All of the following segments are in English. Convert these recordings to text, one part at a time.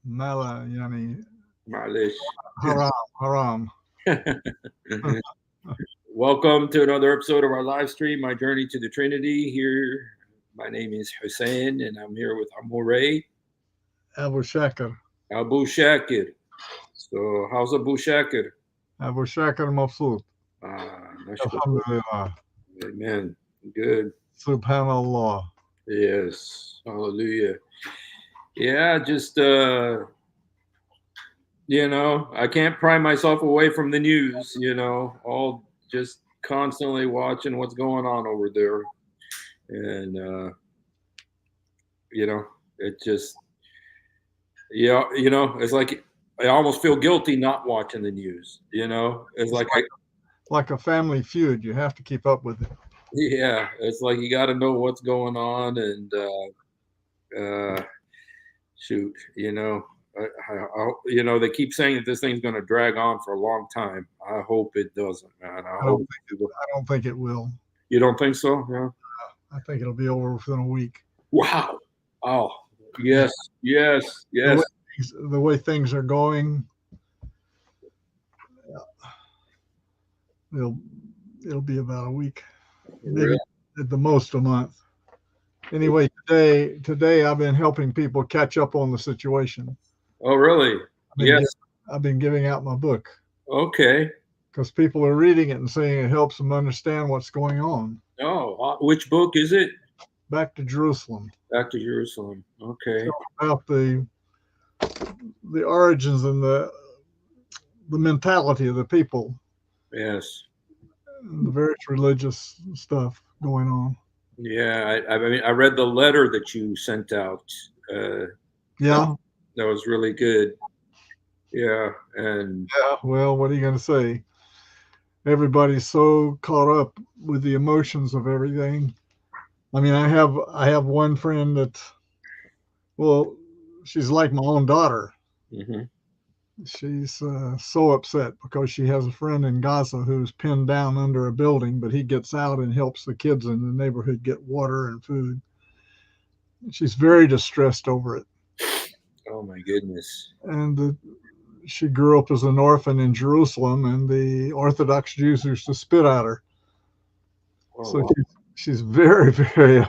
Mala yani Malish. haram, haram. Welcome to another episode of our live stream, My Journey to the Trinity. Here, my name is Hussein, and I'm here with Amo Ray, Abu Shakr. Abu Shakir. So, how's Abu Shakir? Abu Shakr Mafsud. Nashkar. Alhamdulillah. Amen. Good. Subhanallah. Yes. Hallelujah. Yeah, just, I can't pry myself away from the news, all just constantly watching what's going on over there. And, it just, it's like I almost feel guilty not watching the news, it's It's like, I, like a family feud. You have to keep up with it. yeah, it's like you got to know what's going on. And, shoot, they keep saying that this thing's going to drag on for a long time. I hope it doesn't, man. I I don't hope think it, I don't think it will. you don't think so. Yeah. I think it'll be over within a week. Wow. Oh, Yeah. yes, yes, The yes. way the way things are going, it'll it'll be about a week, maybe Really? at the most a month. Anyway, today I've been helping people catch up on the situation. Oh, really? I've been Yes. gi- I've been giving out my book Okay. because people are reading it and saying it helps them understand what's going on. Oh, which book is it? Back to Jerusalem. Back to Jerusalem. Okay. About the origins and the mentality of the people, Yes. and the various religious stuff going on. Yeah. I mean, I read the letter that you sent out. Uh, that, Yeah, that was really good. Yeah. And yeah. Well, what are you going to say? Everybody's so caught up with the emotions of everything. I mean, I have one friend that, well, she's like my own daughter. mhm. She's so upset because she has a friend in Gaza who's pinned down under a building, but he gets out and helps the kids in the neighborhood get water and food. She's very distressed over it. Oh my goodness. And she grew up as an orphan in Jerusalem, and the Orthodox Jews used to spit at her. Oh So wow. she's very, very,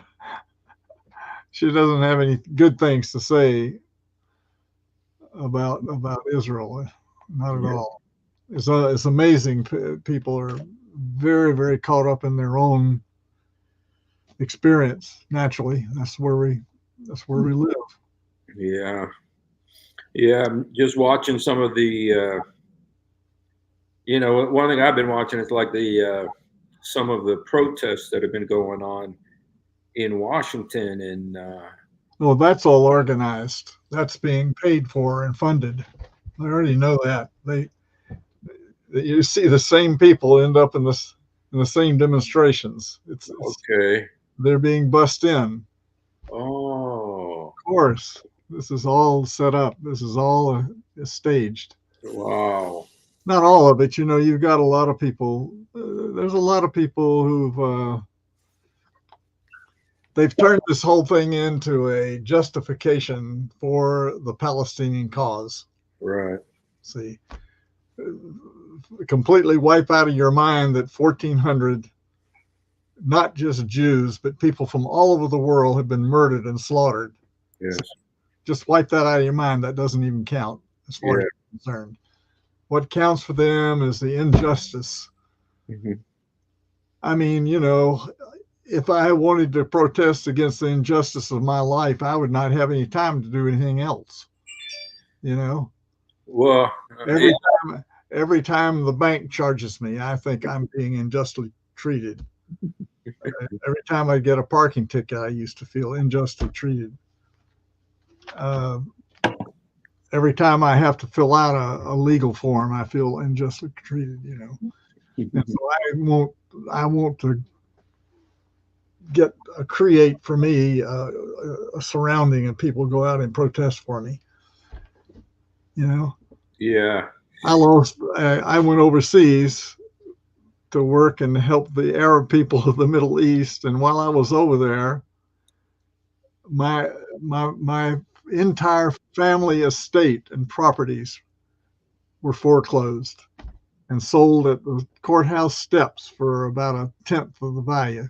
she doesn't have any good things to say about Israel. Not at Yeah. all. It's amazing. People are very, very caught up in their own experience. Naturally, that's where we live. Yeah. Yeah. I'm just watching some of the. One thing I've been watching is like the some of the protests that have been going on in Washington, and Well, that's all organized. That's being paid for and funded. I already know that. You see the same people end up in the same demonstrations. It's okay. they're being bussed in. Oh, Of course, this is all set up. This is all staged. wow. Not all of it. You've got a lot of people. There's a lot of people they've turned this whole thing into a justification for the Palestinian cause. Right. See, completely wipe out of your mind that 1,400, not just Jews, but people from all over the world have been murdered and slaughtered. Yes. So just wipe that out of your mind. That doesn't even count as far as Yeah. you're concerned. What counts for them is the injustice. Hmm. I mean, if I wanted to protest against the injustice of my life, I would not have any time to do anything else. You know, Well, yeah. every time the bank charges me, I think I'm being unjustly treated. Every time I get a parking ticket, I used to feel unjustly treated. Uh, every time I have to fill out a legal form, I feel unjustly treated. And so I want to create for me a surrounding and people go out and protest for me. You know, Yeah. I went overseas to work and help the Arab people of the Middle East, and while I was over there, my my my entire family estate and properties were foreclosed and sold at the courthouse steps for about 1/10 of the value.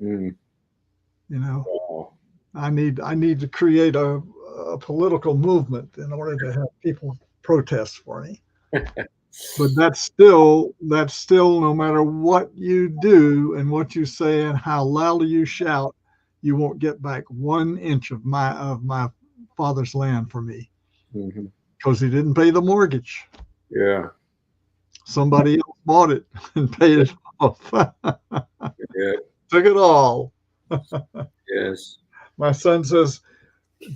Mm. You know, Wow. I need to create a political movement in order to have people protest for me. But that's still no matter what you do and what you say and how loudly you shout, you won't get back 1 inch of my father's land for me Mm-hmm. because he didn't pay the mortgage. Yeah. Somebody else bought it and paid it off. Yeah. Took it all. Yes. My son says,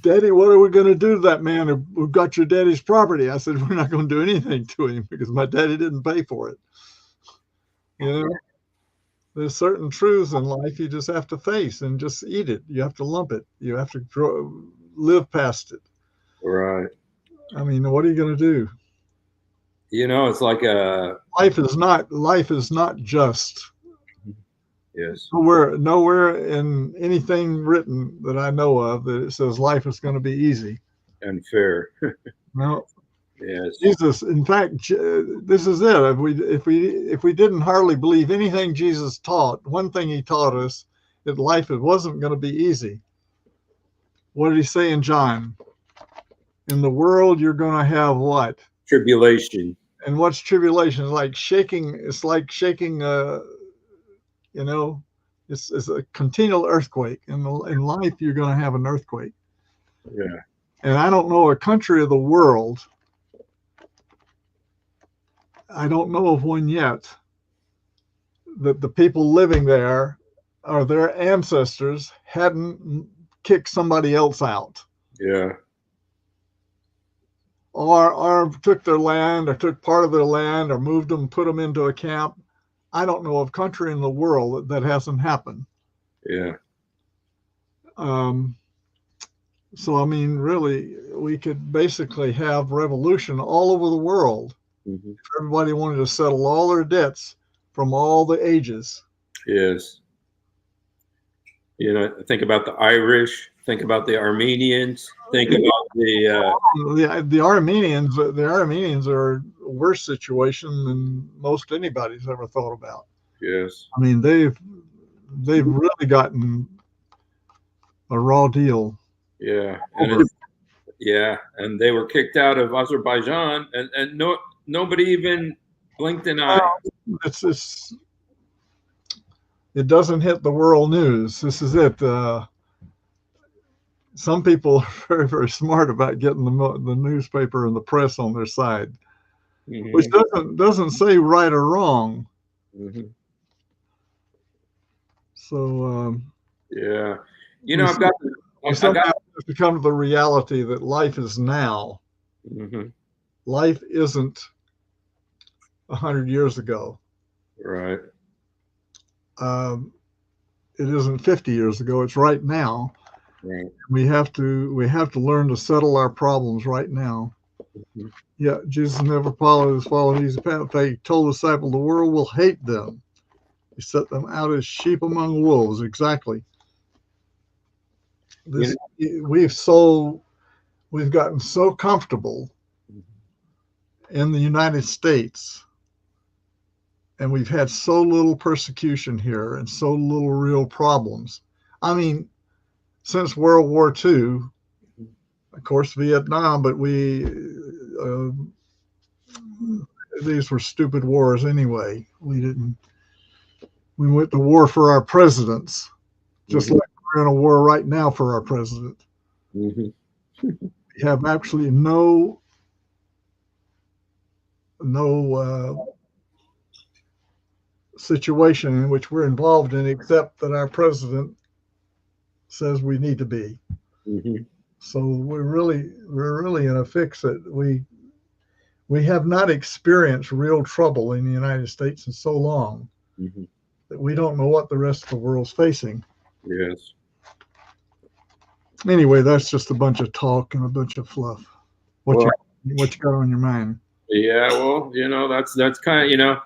"Daddy, what are we going to do to that man who got your daddy's property?" I said, "We're not going to do anything to him because my daddy didn't pay for it." You know, there's certain truths in life you just have to face and just eat it. You have to lump it. You have to live past it. Right. I mean, what are you going to do? You know, it's like a Life is not just. yes. Nowhere in anything written that I know of that it says life is going to be easy. And fair. No, Yes. Jesus. In fact, this is it. If we didn't hardly believe anything Jesus taught, one thing he taught us that life wasn't going to be easy. What did he say in John? In the world, you're going to have what? Tribulation. And what's tribulation? It's like shaking. You know, it's a continual earthquake. In life, you're going to have an earthquake. Yeah. And I don't know a country of the world. I don't know of one yet that the people living there or their ancestors hadn't kicked somebody else out. Yeah. Or took their land or took part of their land or moved them, put them into a camp. I don't know of a country in the world that hasn't happened. Yeah. So, I mean, really, we could basically have revolution all over the world. Mm-hmm. If everybody wanted to settle all their debts from all the ages. Yes. You know, think about the Irish, think about the Armenians, think about the Armenians. The Armenians are a worse situation than most anybody's ever thought about. yes. I mean, they've really gotten a raw deal. Yeah. And yeah, and they were kicked out of Azerbaijan, and nobody even blinked an eye. It doesn't hit the world news. This is it. Some people are very, very smart about getting the newspaper and the press on their side, Mm-hmm. which doesn't say right or wrong. Mm-hmm. So yeah, you know, I've to come to the reality that life is now. Mm-hmm. Life isn't 100 years ago. Right. It isn't 50 years ago. It's right now. Right. We have to learn to settle our problems right now. Mm-hmm. Yeah, Jesus never followed his path. He told the disciples, the world will hate them. He set them out as sheep among wolves. Exactly. We've gotten so comfortable in the United States, and we've had so little persecution here and so little real problems. I mean, since World War II, of course, Vietnam, but these were stupid wars anyway. We went to war for our presidents, just like we're in a war right now for our president. Mm-hmm. We have actually no situation in which we're involved in except that our president says we need to be. Mm-hmm. So we're really in a fix that we have not experienced real trouble in the United States in so long that we don't know what the rest of the world's facing. Yes. Anyway, that's just a bunch of talk and a bunch of fluff. What you got on your mind? Yeah, well, you know, that's kind of, you know,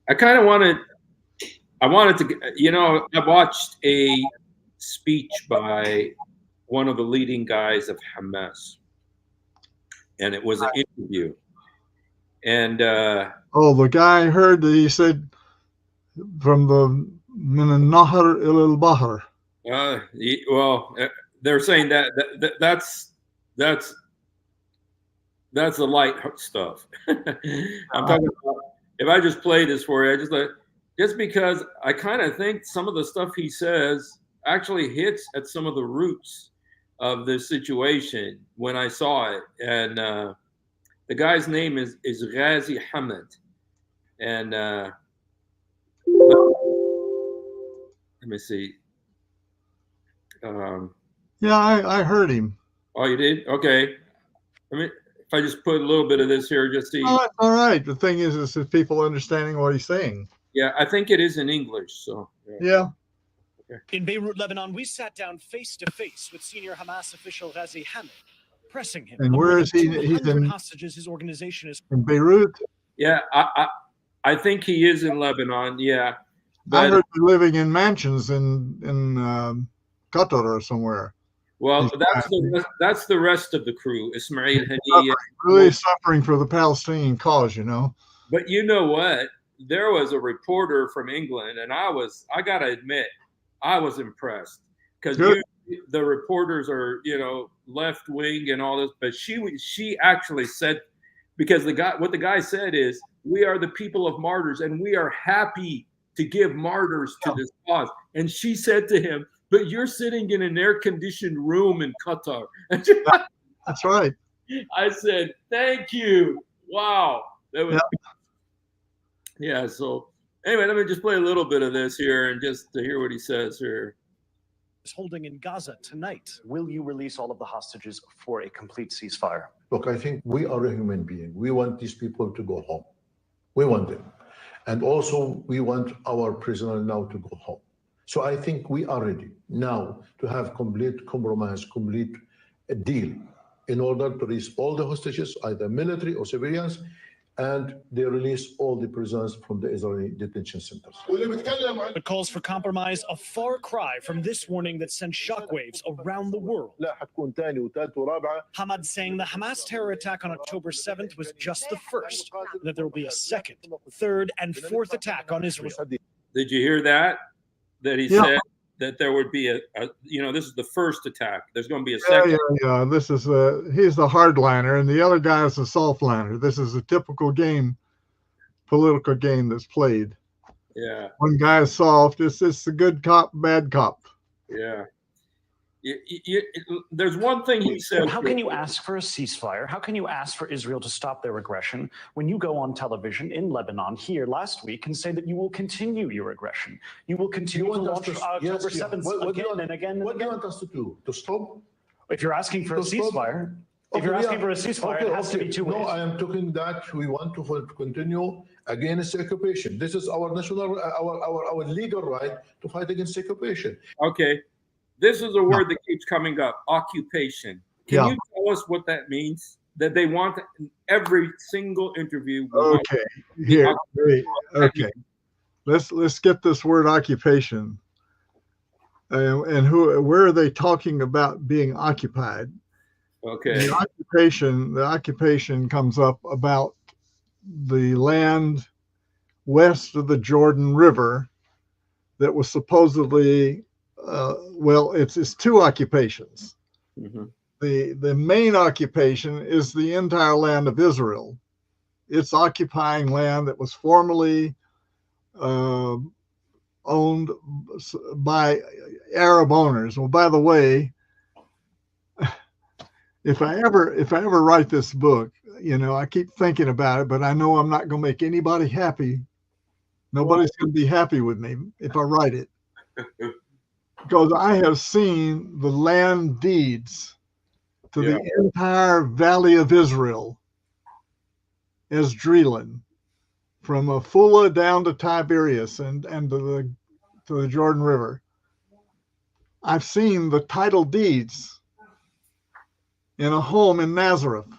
I wanted to, you know, I watched a speech by one of the leading guys of Hamas, and it was an interview. And Oh, the guy I heard that he said from the min al-Nahr ila al-Bahr. well, they're saying that's the light stuff. I'm talking about, if I just play this for you, just because I kind of think some of the stuff he says actually hits at some of the roots of this situation when I saw it. And the guy's name is Ghazi Hamid. And let me see. Yeah, I heard him. Oh, you did? Okay. I mean, if I just put a little bit of this here, just see. Oh, that's all right. The thing is people understanding what he's saying. Yeah, I think it is in English. So yeah. In Beirut, Lebanon, we sat down face to face with senior Hamas official Ghazi Hamid, pressing him. And where is he? He's in hostages his organization is in Beirut. Yeah, I think he is in Lebanon. Yeah, but I heard he's living in mansions in Qatar or somewhere. Well, that's the rest of the crew. Ismail Hani, really suffering for the Palestinian cause, you know. But you know what? There was a reporter from England, and I gotta admit, I was impressed because the reporters are, left wing and all this, but she actually said, because what the guy said is, we are the people of martyrs and we are happy to give martyrs to this cause. And she said to him, but you're sitting in an air-conditioned room in Qatar. That's right. I said, thank you. Wow. That was, yeah. So anyway, let me just play a little bit of this here and just to hear what he says here. Is holding in Gaza tonight. Will you release all of the hostages for a complete ceasefire? Look, I think we are a human being. We want these people to go home. We want them. And also we want our prisoner now to go home. So I think we are ready now to have complete compromise, complete deal in order to release all the hostages, either military or civilians, and they release all the prisoners from the Israeli detention centers. But calls for compromise a far cry from this warning that sent shockwaves around the world. Hamad saying the Hamas terror attack on October 7th was just the first, and that there will be a second, third, and fourth attack on Israel. Did you hear that? That he said that there would be this is the first attack. There's going to be a second. Yeah. This is he's the hardliner, and the other guy is the softliner. This is a typical political game that's played. Yeah. One guy is soft. It's the good cop, bad cop. Yeah. There's one thing he said. How can you ask for a ceasefire? How can you ask for Israel to stop their aggression when you go on television in Lebanon here last week and say that you will continue your aggression? You will continue to launch October 7th again and again. What do you want us to do? To stop? If you're asking for a ceasefire, it has to be two ways. No, I am talking that we want to continue against occupation. This is our national, our legal right to fight against occupation. Okay. This is a word that keeps coming up, occupation. Can you tell us what that means? That they want in every single interview. Okay, here, great. Okay. Let's get this word occupation. And where are they talking about being occupied? Okay. The occupation comes up about the land west of the Jordan River that was supposedly it's two occupations. Mm-hmm. The main occupation is the entire land of Israel. It's occupying land that was formerly owned by Arab owners. Well, by the way, if I ever write this book, I keep thinking about it, but I know I'm not going to make anybody happy. Nobody's going to be happy with me if I write it. Because I have seen the land deeds to the entire Valley of Israel as Dreelan, from Afula down to Tiberias and to the Jordan River. I've seen the title deeds in a home in Nazareth,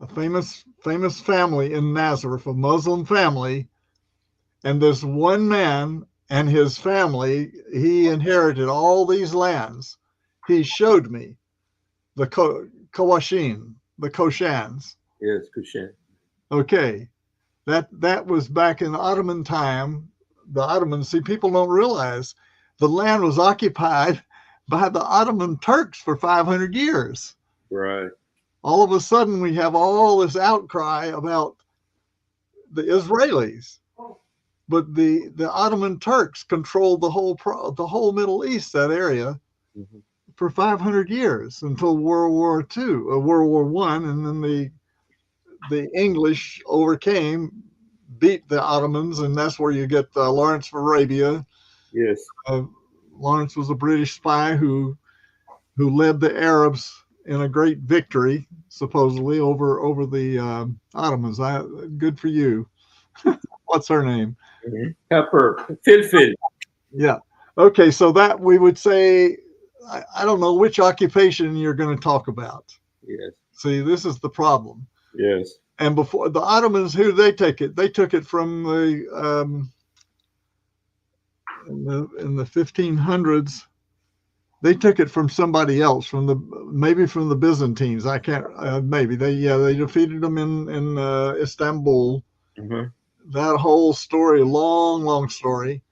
a famous family in Nazareth, a Muslim family, and this one man and his family, he inherited all these lands. he showed me the Kawashin, the Koshans. Yes, Kushan. Okay, that was back in Ottoman time. The Ottomans, see, people don't realize the land was occupied by the Ottoman Turks for 500 years. Right. All of a sudden, we have all this outcry about the Israelis, but the Ottoman Turks controlled the whole Middle East, that area, for 500 years until World War II, World War One, and then the English beat the Ottomans, and that's where you get Lawrence of Arabia. Yes. Lawrence was a British spy who led the Arabs in a great victory, supposedly over the Ottomans. Good for you. What's her name? Pepper. Filfil. Yeah. Okay, so that we would say, I don't know which occupation you're going to talk about. Yes. See, this is the problem. Yes. And before the Ottomans, who they take it? They took it from the in the 1500s. They took it from somebody else, maybe from the Byzantines. I can't. Maybe they defeated them in Istanbul. That whole story, long story.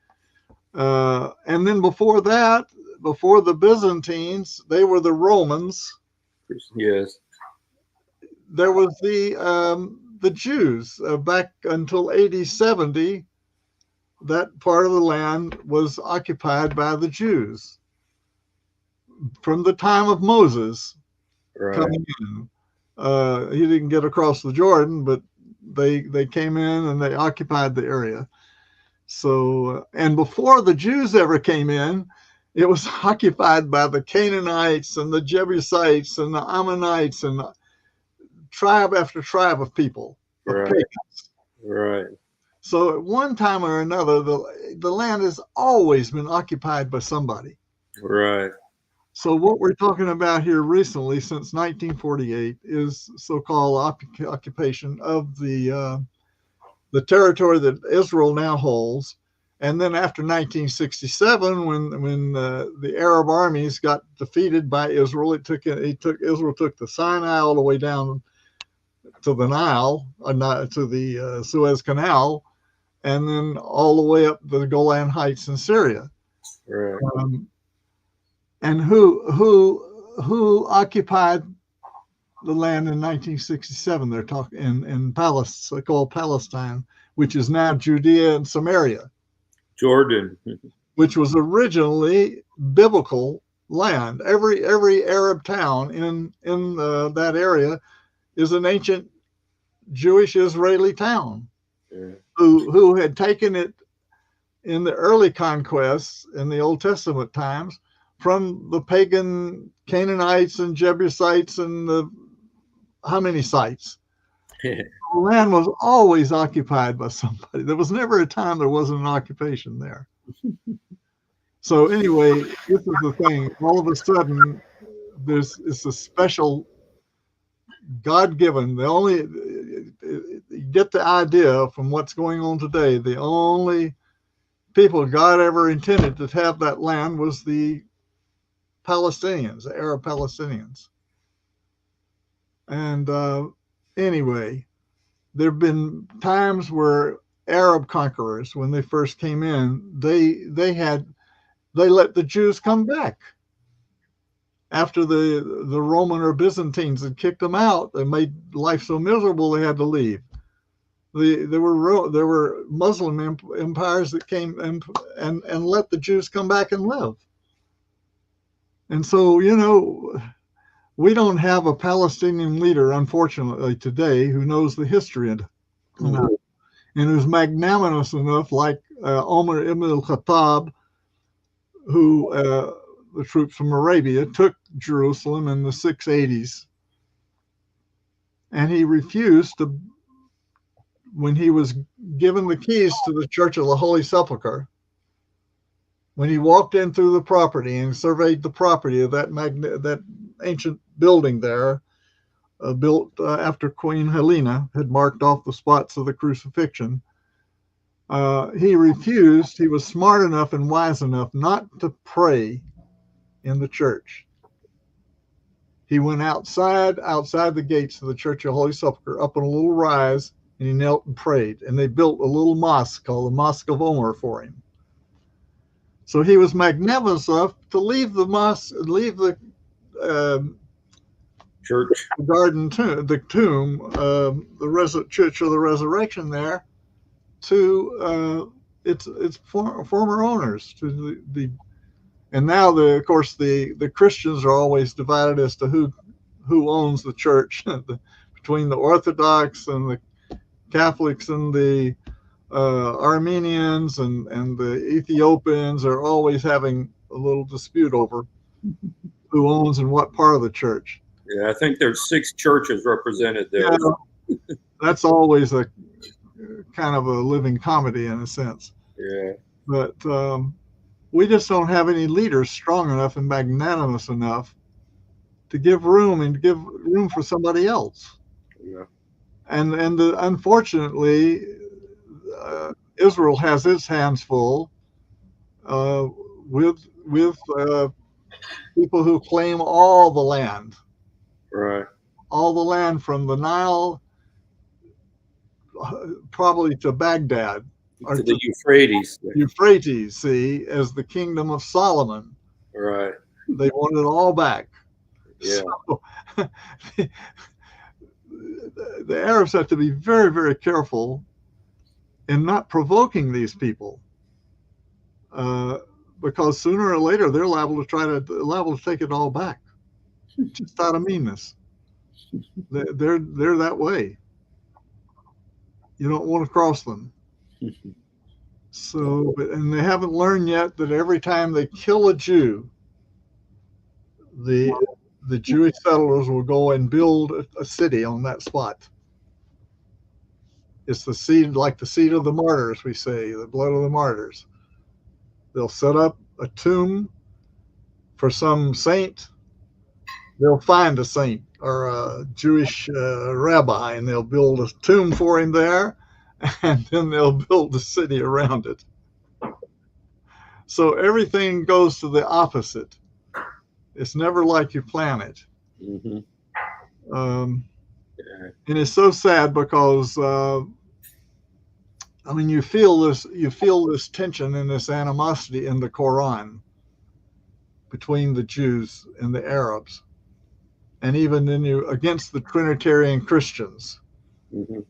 And then before that, before the Byzantines, they were the Romans. Yes. There was the Jews back until AD 70. That part of the land was occupied by the Jews from the time of Moses coming in. He didn't get across the Jordan, but they came in and they occupied the area. So, and before the Jews ever came in, it was occupied by the Canaanites and the Jebusites and the Ammonites and tribe after tribe of people, of pagans. Right. So at one time or another, the land has always been occupied by somebody. Right. So what we're talking about here recently, since 1948, is so-called occupation of the territory that Israel now holds. And then after 1967, when the Arab armies got defeated by Israel, Israel took the Sinai all the way down to the Nile, to the Suez Canal, and then all the way up the Golan Heights in Syria. Right. And who occupied the land in 1967? They're talking in Palestine, called Palestine, which is now Judea and Samaria. Jordan. Which was originally biblical land. Every Arab town in that area is an ancient Jewish Israeli town. Yeah. Who had taken it in the early conquests in the Old Testament times from the pagan Canaanites and Jebusites and how many sites? The land was always occupied by somebody. There was never a time there wasn't an occupation there. So anyway, this is the thing. All of a sudden, it's a special God-given. You get the idea from what's going on today. The only people God ever intended to have that land was the Palestinians, the Arab Palestinians. And anyway, there have been times where Arab conquerors, when they first came in, they let the Jews come back. After the Roman or Byzantines had kicked them out, they made life so miserable they had to leave. There were Muslim empires that came and let the Jews come back and live. And so, we don't have a Palestinian leader, unfortunately, today who knows the history and who's magnanimous enough, like Omar ibn al-Khattab, who the troops from Arabia took Jerusalem in the 680s. And he refused to, when he was given the keys to the Church of the Holy Sepulchre, when he walked in through the property and surveyed the property of that ancient building there, built after Queen Helena had marked off the spots of the crucifixion, he refused. He was smart enough and wise enough not to pray in the church. He went outside the gates of the Church of Holy Sepulchre, up on a little rise, and he knelt and prayed. And they built a little mosque called the Mosque of Omar for him. So he was magnanimous enough to leave the mosque, leave the Church, the garden tomb, the Church of the Resurrection there, to its former owners. To and now of course the Christians are always divided as to who owns the church between the Orthodox and the Catholics and the Armenians and the Ethiopians are always having a little dispute over who owns and what part of the church. yeah, I think there's 6 churches represented there. Yeah, that's always a kind of a living comedy in a sense. Yeah, But we just don't have any leaders strong enough and magnanimous enough to give room for somebody else. yeah, And unfortunately, Israel has its hands full with people who claim all the land. right. All the land from the Nile probably to Baghdad. To the Euphrates, see, as the kingdom of Solomon. Right. They want it all back. Yeah. So, the Arabs have to be very, very careful in not provoking these people, because sooner or later they're liable to take it all back, just out of meanness. They're that way. You don't want to cross them. So, and they haven't learned yet that every time they kill a Jew, the Jewish settlers will go and build a city on that spot. It's the seed, like the seed of the martyrs, we say, the blood of the martyrs. They'll set up a tomb for some saint. They'll find a saint or a Jewish rabbi, and they'll build a tomb for him there, and then they'll build a city around it. So everything goes to the opposite. It's never like you plan it. Mm-hmm. And it's so sad because you feel this tension and this animosity in the Quran between the Jews and the Arabs, and even against the Trinitarian Christians. Mm-hmm.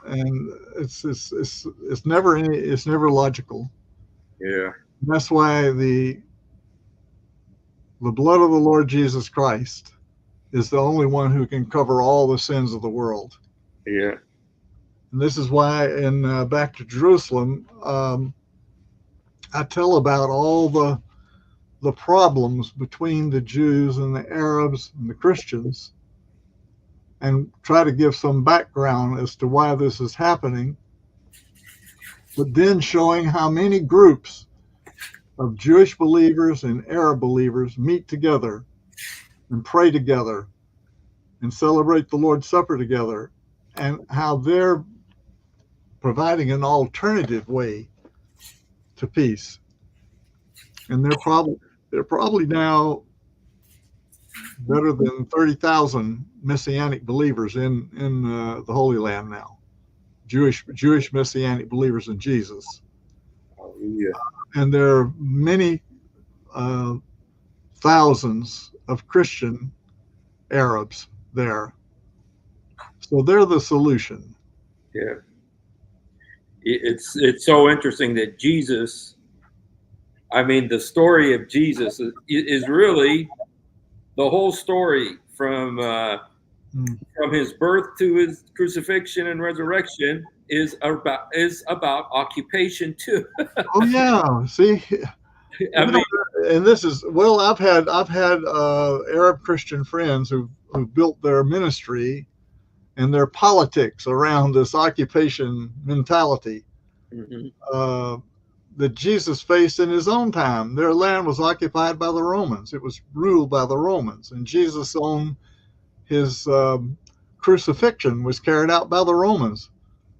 And it's never logical. Yeah. And that's why the blood of the Lord Jesus Christ is the only one who can cover all the sins of the world. Yeah. And this is why in Back to Jerusalem, I tell about all the problems between the Jews and the Arabs and the Christians, and try to give some background as to why this is happening, but then showing how many groups of Jewish believers and Arab believers meet together and pray together and celebrate the Lord's Supper together, and how they're providing an alternative way to peace. And they're probably now better than 30,000 Messianic believers in the Holy Land now. Jewish Messianic believers in Jesus. Hallelujah. And there are many thousands of Christian Arabs there. So they're the solution. Yeah. It's so interesting that Jesus, the story of Jesus is really the whole story from his birth to his crucifixion and resurrection is about occupation too. Oh yeah, see, and this is I've had Arab Christian friends who built their ministry and their politics around this occupation mentality. Mm-hmm. That Jesus faced in his own time. Their land was occupied by the Romans. It was ruled by the Romans, and Jesus on his crucifixion was carried out by the Romans.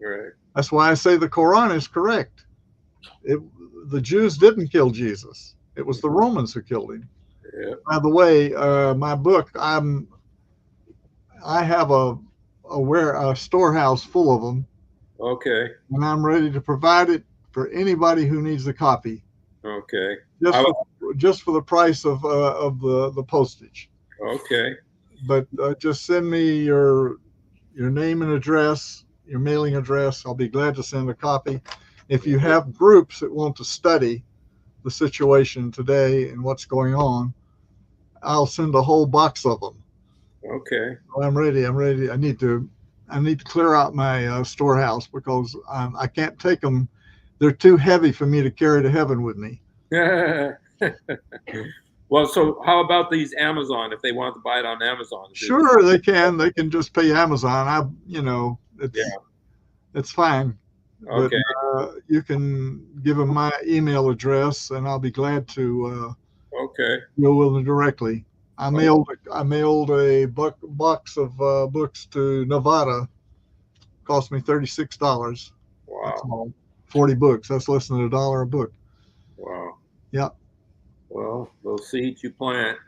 Right. That's why I say the Quran is correct. The Jews didn't kill Jesus. It was the Romans who killed him. Yeah. By the way, my book, I have a storehouse full of them, Okay. and I'm ready to provide it for anybody who needs a copy, Okay. just for the price of the postage. Okay. But just send me your name and address, your mailing address. I'll be glad to send a copy. If you have groups that want to study the situation today and what's going on, I'll send a whole box of them. Okay. I'm ready. I need to clear out my storehouse because I can't take them. They're too heavy for me to carry to heaven with me. Well, so how about these Amazon? If they want to buy it on Amazon, Sure, they can. They can just pay Amazon. It's fine. But Okay. you can give them my email address, and I'll be glad to Okay. deal with them directly. I mailed a box of books to Nevada. Cost me $36. That's Wow. all. 40 books. That's less than $1 a book. Wow. Yeah. Well, those seeds you plant,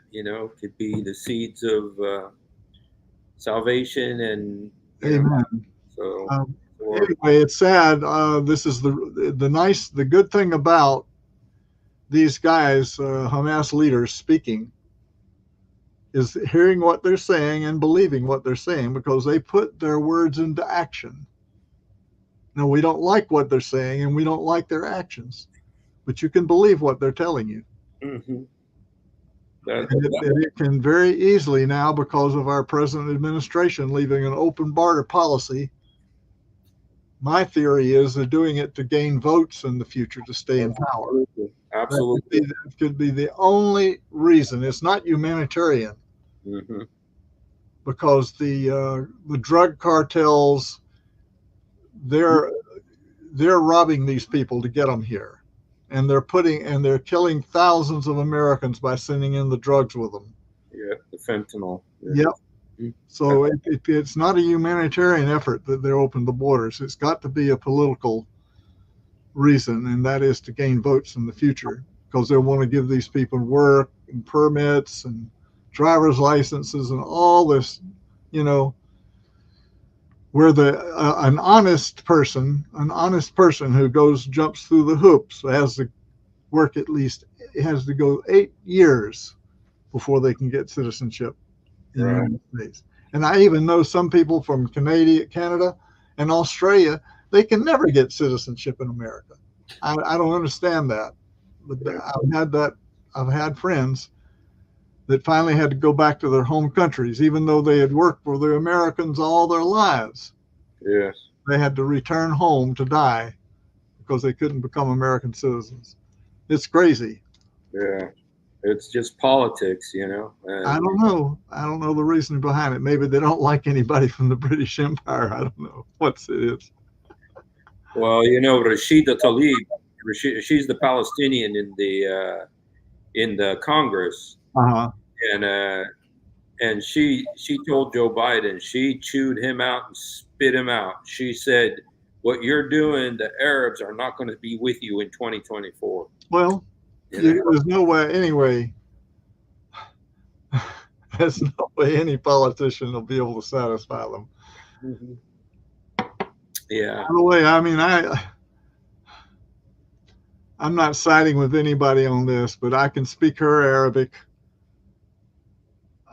could be the seeds of salvation, and Amen. so. Anyway, it's sad. This is the good thing about these guys, Hamas leaders speaking, is hearing what they're saying and believing what they're saying because they put their words into action. Now, we don't like what they're saying and we don't like their actions, but you can believe what they're telling you. Mm-hmm. And it can very easily now, because of our present administration leaving an open border policy. My theory is they're doing it to gain votes in the future to stay in power. Absolutely. That could be the only reason. It's not humanitarian. Mm-hmm. Because the drug cartels, they're robbing these people to get them here, and they're killing thousands of Americans by sending in the drugs with them. Yeah, the fentanyl. Yeah. Yep. So it's not a humanitarian effort that they're open the borders. It's got to be a political reason, and that is to gain votes in the future, because they want to give these people work and permits and driver's licenses and all this, where an honest person who jumps through the hoops has to work has to go 8 years before they can get citizenship in the United States. And I even know some people from Canada and Australia, they can never get citizenship in America. I don't understand that. But I've had friends that finally had to go back to their home countries, even though they had worked for the Americans all their lives. Yes. They had to return home to die because they couldn't become American citizens. It's crazy. Yeah. It's just politics, I don't know. I don't know the reason behind it. Maybe they don't like anybody from the British Empire. I don't know what it is. Well, Rashida Tlaib, she's the Palestinian in the Congress. Uh-huh. And she told Joe Biden, she chewed him out and spit him out. She said, "What you're doing, the Arabs are not going to be with you in 2024." Well, there's no way. Anyway, there's no way any politician will be able to satisfy them. Mm-hmm. Yeah. By the way, I mean, I'm not siding with anybody on this, but I can speak her Arabic.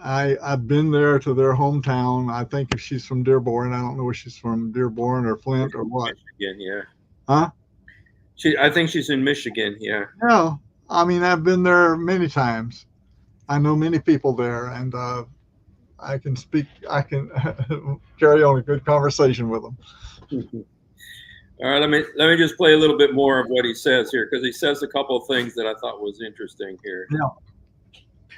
I've been there to their hometown. I think if she's from Dearborn, I don't know if she's from Dearborn or Flint or what. Michigan, yeah. Huh? I think she's in Michigan, yeah. No, I mean, I've been there many times. I know many people there, and I can carry on a good conversation with them. All right, let me just play a little bit more of what he says here, because he says a couple of things that I thought was interesting here. Yeah.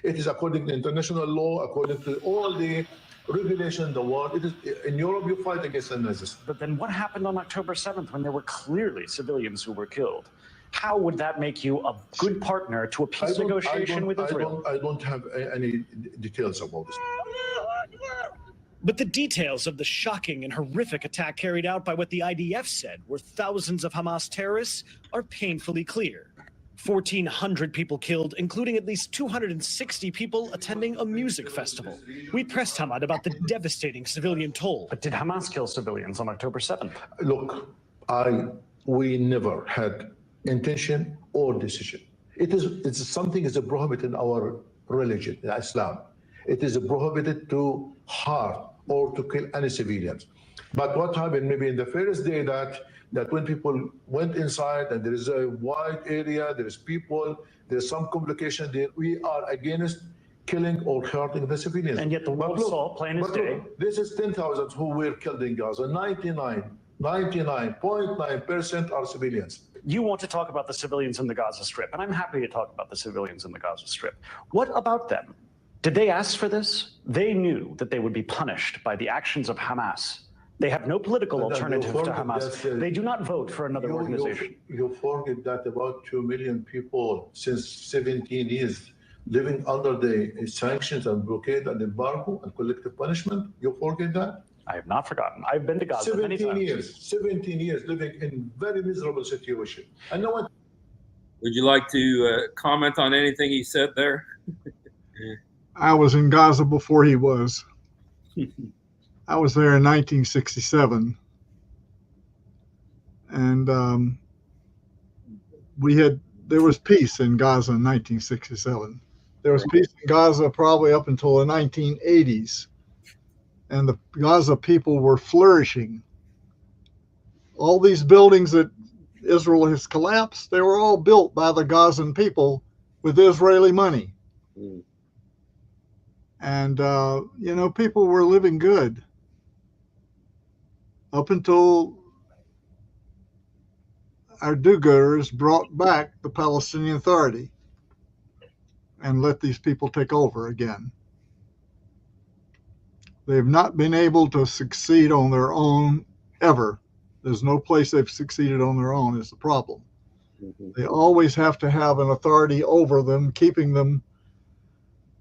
It is according to international law, according to all the regulation in the world. It is in Europe you fight against the Nazis. But then what happened on October 7th when there were clearly civilians who were killed? How would that make you a good partner to a peace negotiation with Israel? I don't have any details about this. But the details of the shocking and horrific attack carried out by what the IDF said were thousands of Hamas terrorists are painfully clear. 1,400 people killed, including at least 260 people attending a music festival. We pressed Hamad about the devastating civilian toll. But did Hamas kill civilians on October 7th? Look, we never had intention or decision. It's something is prohibited in our religion, in Islam. It is prohibited to harm or to kill any civilians. But what happened maybe in the first day that when people went inside and there is a wide area, there is people, there's some complication there, we are against killing or hurting the civilians. And yet the world saw plain as day. This is 10,000 who were killed in Gaza. 99.9% are civilians. You want to talk about the civilians in the Gaza Strip, and I'm happy to talk about the civilians in the Gaza Strip. What about them? Did they ask for this? They knew that they would be punished by the actions of Hamas. They have no political alternative to Hamas. They do not vote for another organization. You forget that about 2 million people since 17 years living under the sanctions and blockade and embargo and collective punishment. You forget that? I have not forgotten. I've been to Gaza many times. 17 years living in very miserable situation. And no one. Would you like to comment on anything he said there? I was in Gaza before he was. I was there in 1967. And there was peace in Gaza in 1967. There was peace in Gaza probably up until the 1980s. And the Gaza people were flourishing. All these buildings that Israel has collapsed, they were all built by the Gazan people with Israeli money. Mm. And, people were living good up until our do-gooders brought back the Palestinian Authority and let these people take over again. They've not been able to succeed on their own ever. There's no place they've succeeded on their own is the problem. Mm-hmm. They always have to have an authority over them, keeping them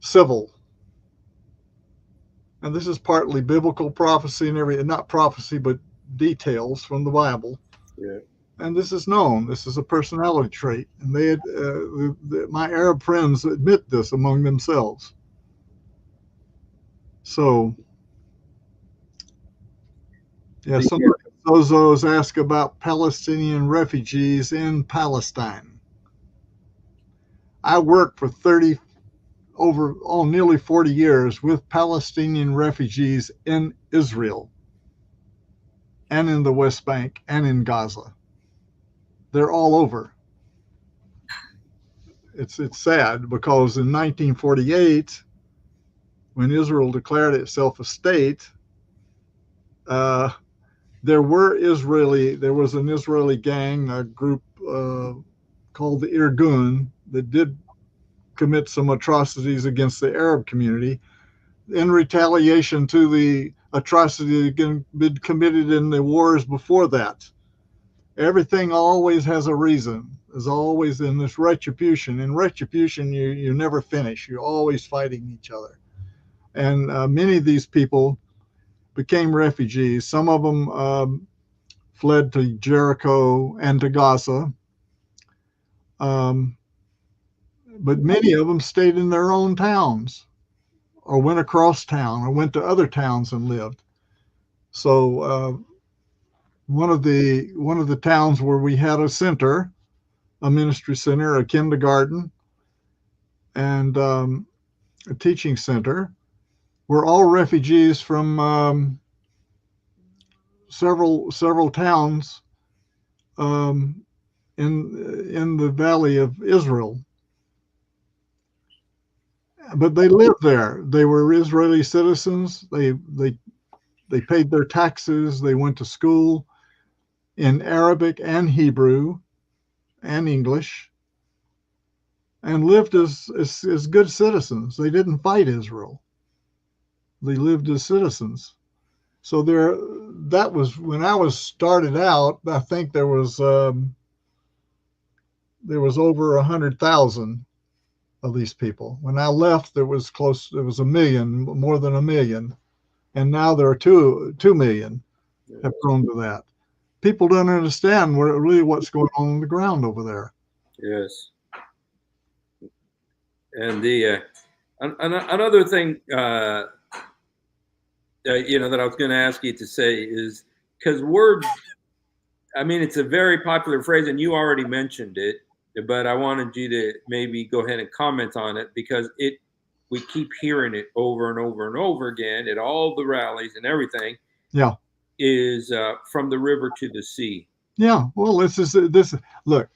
civil. And this is partly biblical prophecy and everything, not prophecy, but details from the Bible. Yeah. And this is known. This is a personality trait. And they had, my Arab friends admit this among themselves. So, yeah, somebody those ask about Palestinian refugees in Palestine. I worked for nearly 40 years with Palestinian refugees in Israel and in the West Bank and in Gaza. They're all over. It's sad because in 1948, when Israel declared itself a state, there was an Israeli gang, a group called the Irgun that did commit some atrocities against the Arab community in retaliation to the atrocity that had been committed in the wars before that. Everything always has a reason. There's always in this retribution. In retribution, you never finish. You're always fighting each other. And many of these people became refugees. Some of them fled to Jericho and to Gaza. But many of them stayed in their own towns or went across town or went to other towns and lived. So one of the towns where we had a center, a ministry center, a kindergarten, and a teaching center, were all refugees from several towns in the Valley of Israel. But they lived there. They were Israeli citizens. They paid their taxes. They went to school in Arabic and Hebrew and English and lived as good citizens. They didn't fight Israel. They lived as citizens. So that was when I was started out. I think there was over 100,000 of these people. When I left, there was a million, more than a million, and now there are 2 million have grown to that. People don't understand what's going on the ground over there. Yes. And the another thing, that I was going to ask you to say is, because it's a very popular phrase, and you already mentioned it, but I wanted you to maybe go ahead and comment on it, because we keep hearing it over and over and over again at all the rallies and everything. Yeah. Is from the river to the sea. Yeah. Well, this. Look.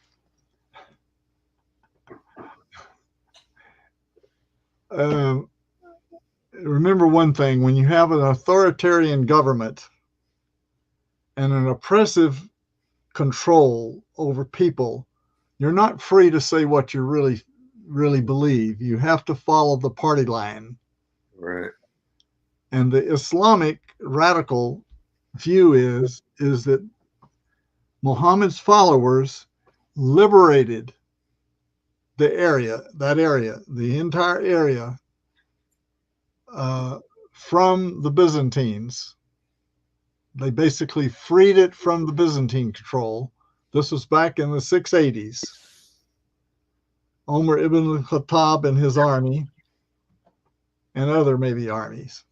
Remember one thing: when you have an authoritarian government and an oppressive control over people, you're not free to say what you really believe. You have to follow the party line. Right. And the Islamic radical view is that Muhammad's followers liberated the entire area, from the Byzantines. They basically freed it from the Byzantine control. This was back in the 680s. Umar ibn al-Khattab and his army, and other maybe armies.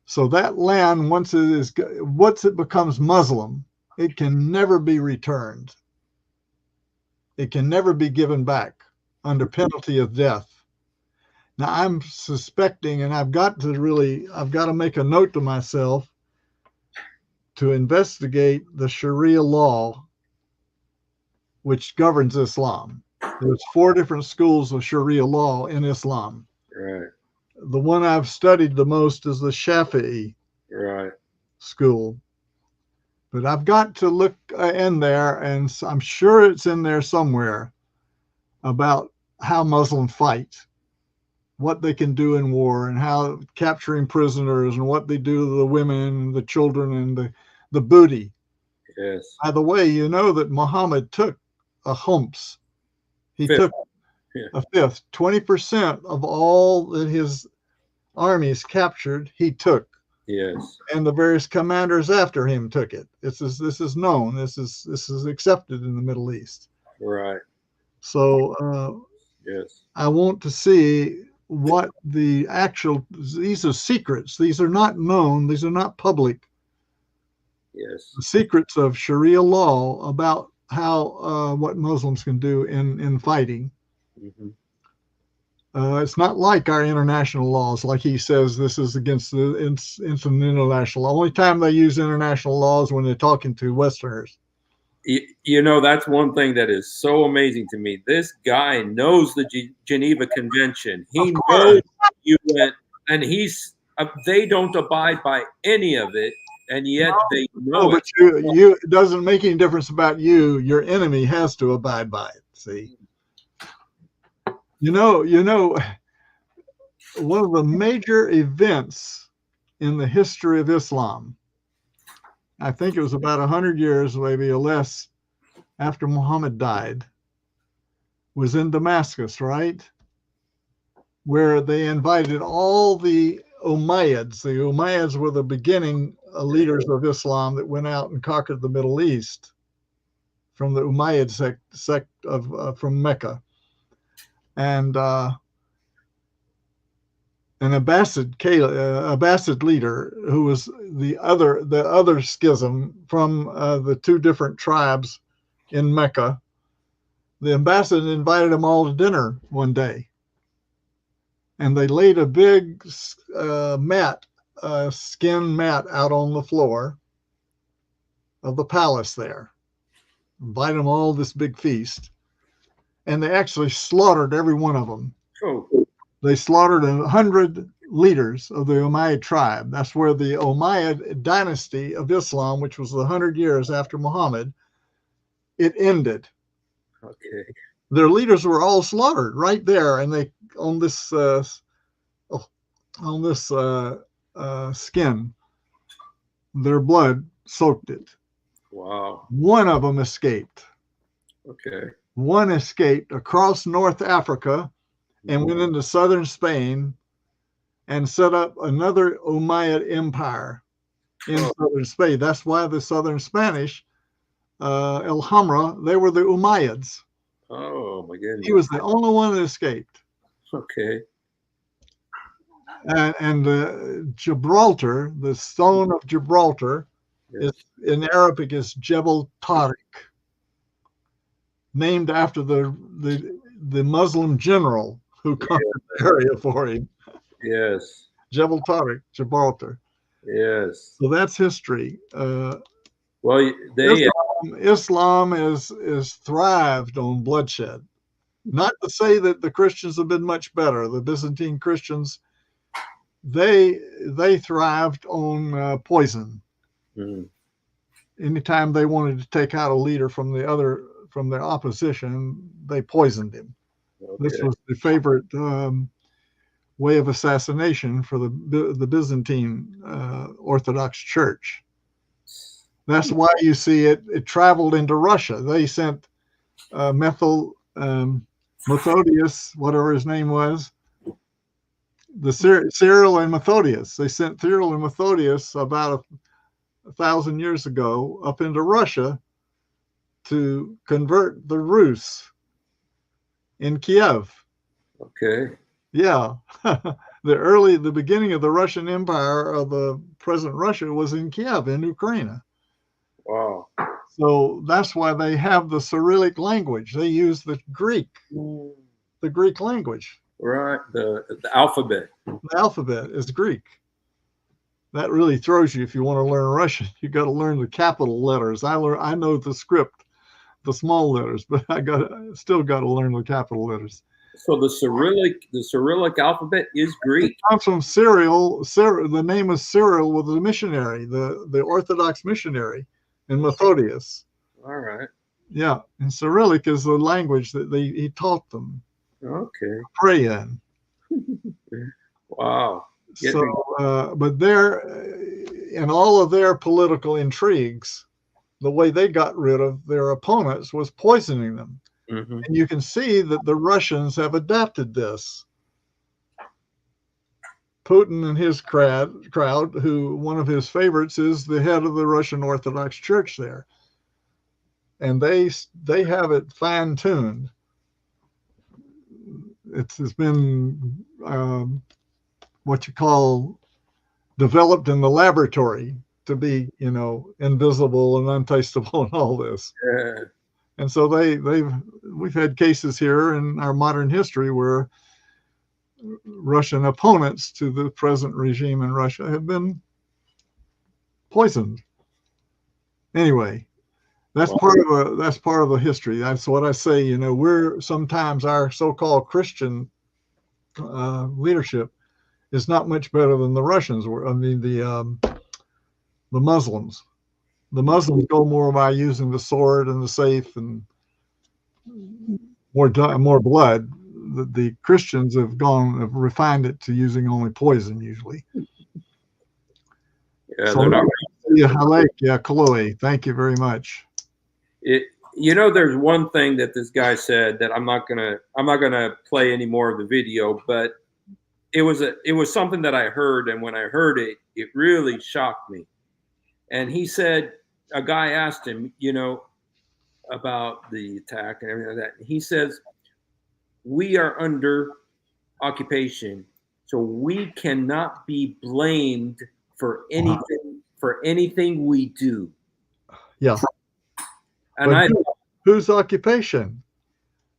So that land, once it becomes Muslim, it can never be returned. It can never be given back under penalty of death. Now I'm suspecting, and I've got to make a note to myself to investigate the Sharia law which governs Islam. There's 4 different schools of Sharia law in Islam. Right. The one I've studied the most is the Shafi'i school. But I've got to look in there, and I'm sure it's in there somewhere, about how Muslims fight, what they can do in war, and how capturing prisoners, and what they do to the women and the children and the booty. Yes. By the way, you know that Muhammad took a khums. He took a fifth. 20% of all that his armies captured, he took. Yes. And the various commanders after him took it. This is known. This is accepted in the Middle East. Right. So yes. I want to see what these are secrets. These are not known. These are not public. Yes. The secrets of Sharia law about how what Muslims can do in fighting. Mm-hmm. It's not like our international laws. Like he says, this is against the international law. The only time they use international laws when they're talking to Westerners. That's one thing that is so amazing to me. This guy knows the Geneva Convention. He knows UN, and they don't abide by any of it, and yet they know it. But it doesn't make any difference about you. Your enemy has to abide by it. See. You know, one of the major events in the history of Islam, I think it was about 100 years, maybe or less, after Muhammad died, was in Damascus, right? Where they invited all the Umayyads. The Umayyads were the beginning leaders of Islam that went out and conquered the Middle East from the Umayyad sect from Mecca. And an Abbasid leader who was the other schism from the 2 different tribes in Mecca. The Abbasid invited them all to dinner one day, and they laid a big skin mat out on the floor of the palace there, invited them all this big feast. And they actually slaughtered every one of them. Oh. They slaughtered 100 leaders of the Umayyad tribe. That's where the Umayyad dynasty of Islam, which was 100 years after Muhammad, it ended. Okay. Their leaders were all slaughtered right there, and they on this skin, their blood soaked it. Wow. One of them escaped. Okay. One escaped across North Africa and went into southern Spain and set up another Umayyad empire in southern Spain. That's why the southern Spanish, El Hamra, they were the Umayyads. Oh, my goodness. He was the only one that escaped. Okay. And Gibraltar, the stone of Gibraltar, Yeah. is in Arabic is Jebel Tariq, named after the Muslim general who conquered the area for him. Yes. Jebel Tariq, Gibraltar. Yes. So that's history. Well, they Islam is thrived on bloodshed. Not to say that the Christians have been much better. The Byzantine Christians, they thrived on poison. Mm. Anytime they wanted to take out a leader from their opposition, they poisoned him. Okay. This was the favorite way of assassination for the Byzantine Orthodox Church. That's why you see it traveled into Russia. They sent Methodius, whatever his name was, Cyril and Methodius. They sent Cyril and Methodius about 1,000 years ago up into Russia to convert the Rus in Kiev. Okay. Yeah. The beginning of the Russian Empire of the present Russia was in Kiev in Ukraine. Wow. So that's why they have the Cyrillic language. They use the Greek language. Right. The alphabet. The alphabet is Greek. That really throws you if you want to learn Russian. You got to learn the capital letters. I know the script, the small letters, but I still got to learn the capital letters. So the Cyrillic alphabet is Greek. It comes from Cyril. The name is Cyril was a missionary, the Orthodox missionary, and Methodius. All right. Yeah, and Cyrillic is the language that he taught them. Okay. Pray in. Wow. So, but in all of their political intrigues, the way they got rid of their opponents was poisoning them. Mm-hmm. And you can see that the Russians have adapted this. Putin and his crowd, who one of his favorites is the head of the Russian Orthodox Church there. And they have it fine-tuned. It's been what you call developed in the laboratory to be, invisible and untastable and all this. Yeah. And so we've had cases here in our modern history where Russian opponents to the present regime in Russia have been poisoned. Anyway, that's part of the history. That's what I say. We're sometimes our so-called Christian leadership is not much better than the Russians were. I mean, the Muslims. The Muslims go more by using the sword and the safe and more blood. The Christians have refined it to using only poison usually. Yeah, so, they're not. Yeah, Chloe, thank you very much. There's one thing that this guy said that I'm not gonna play any more of the video, but it was something that I heard, and when I heard it, it really shocked me. And he said, a guy asked him, about the attack and everything like that. He says, we are under occupation, so we cannot be blamed for anything we do. Yeah. And whose occupation?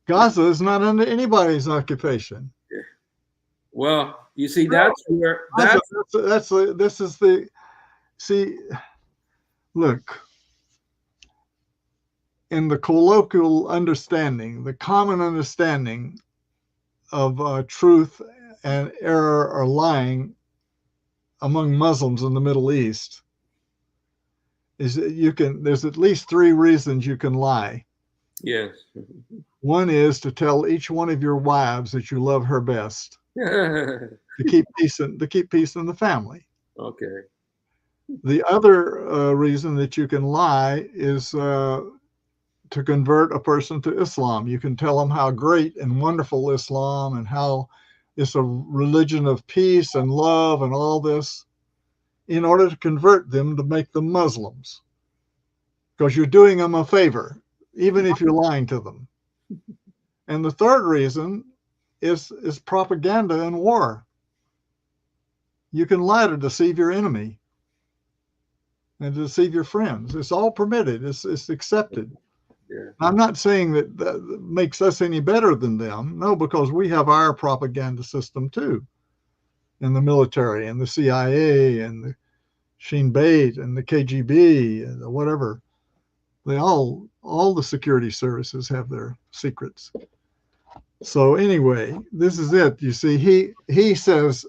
Gaza is not under anybody's occupation. Well, you see, look, in the colloquial understanding, the common understanding of truth and error or lying among Muslims in the Middle East is that there's at least 3 reasons you can lie. Yes. One is to tell each one of your wives that you love her best. to keep peace in the family. Okay. The other reason that you can lie is to convert a person to Islam. You can tell them how great and wonderful Islam and how it's a religion of peace and love and all this in order to convert them to make them Muslims. Because you're doing them a favor, even if you're lying to them. And the third reason is propaganda and war. You can lie to deceive your enemy and to deceive your friends. It's all permitted. It's accepted. Yeah. I'm not saying that makes us any better than them. No, because we have our propaganda system too, in the military and the CIA and the Shin Bet and the KGB and the whatever. They all the security services have their secrets. So anyway, this is it. You see, he says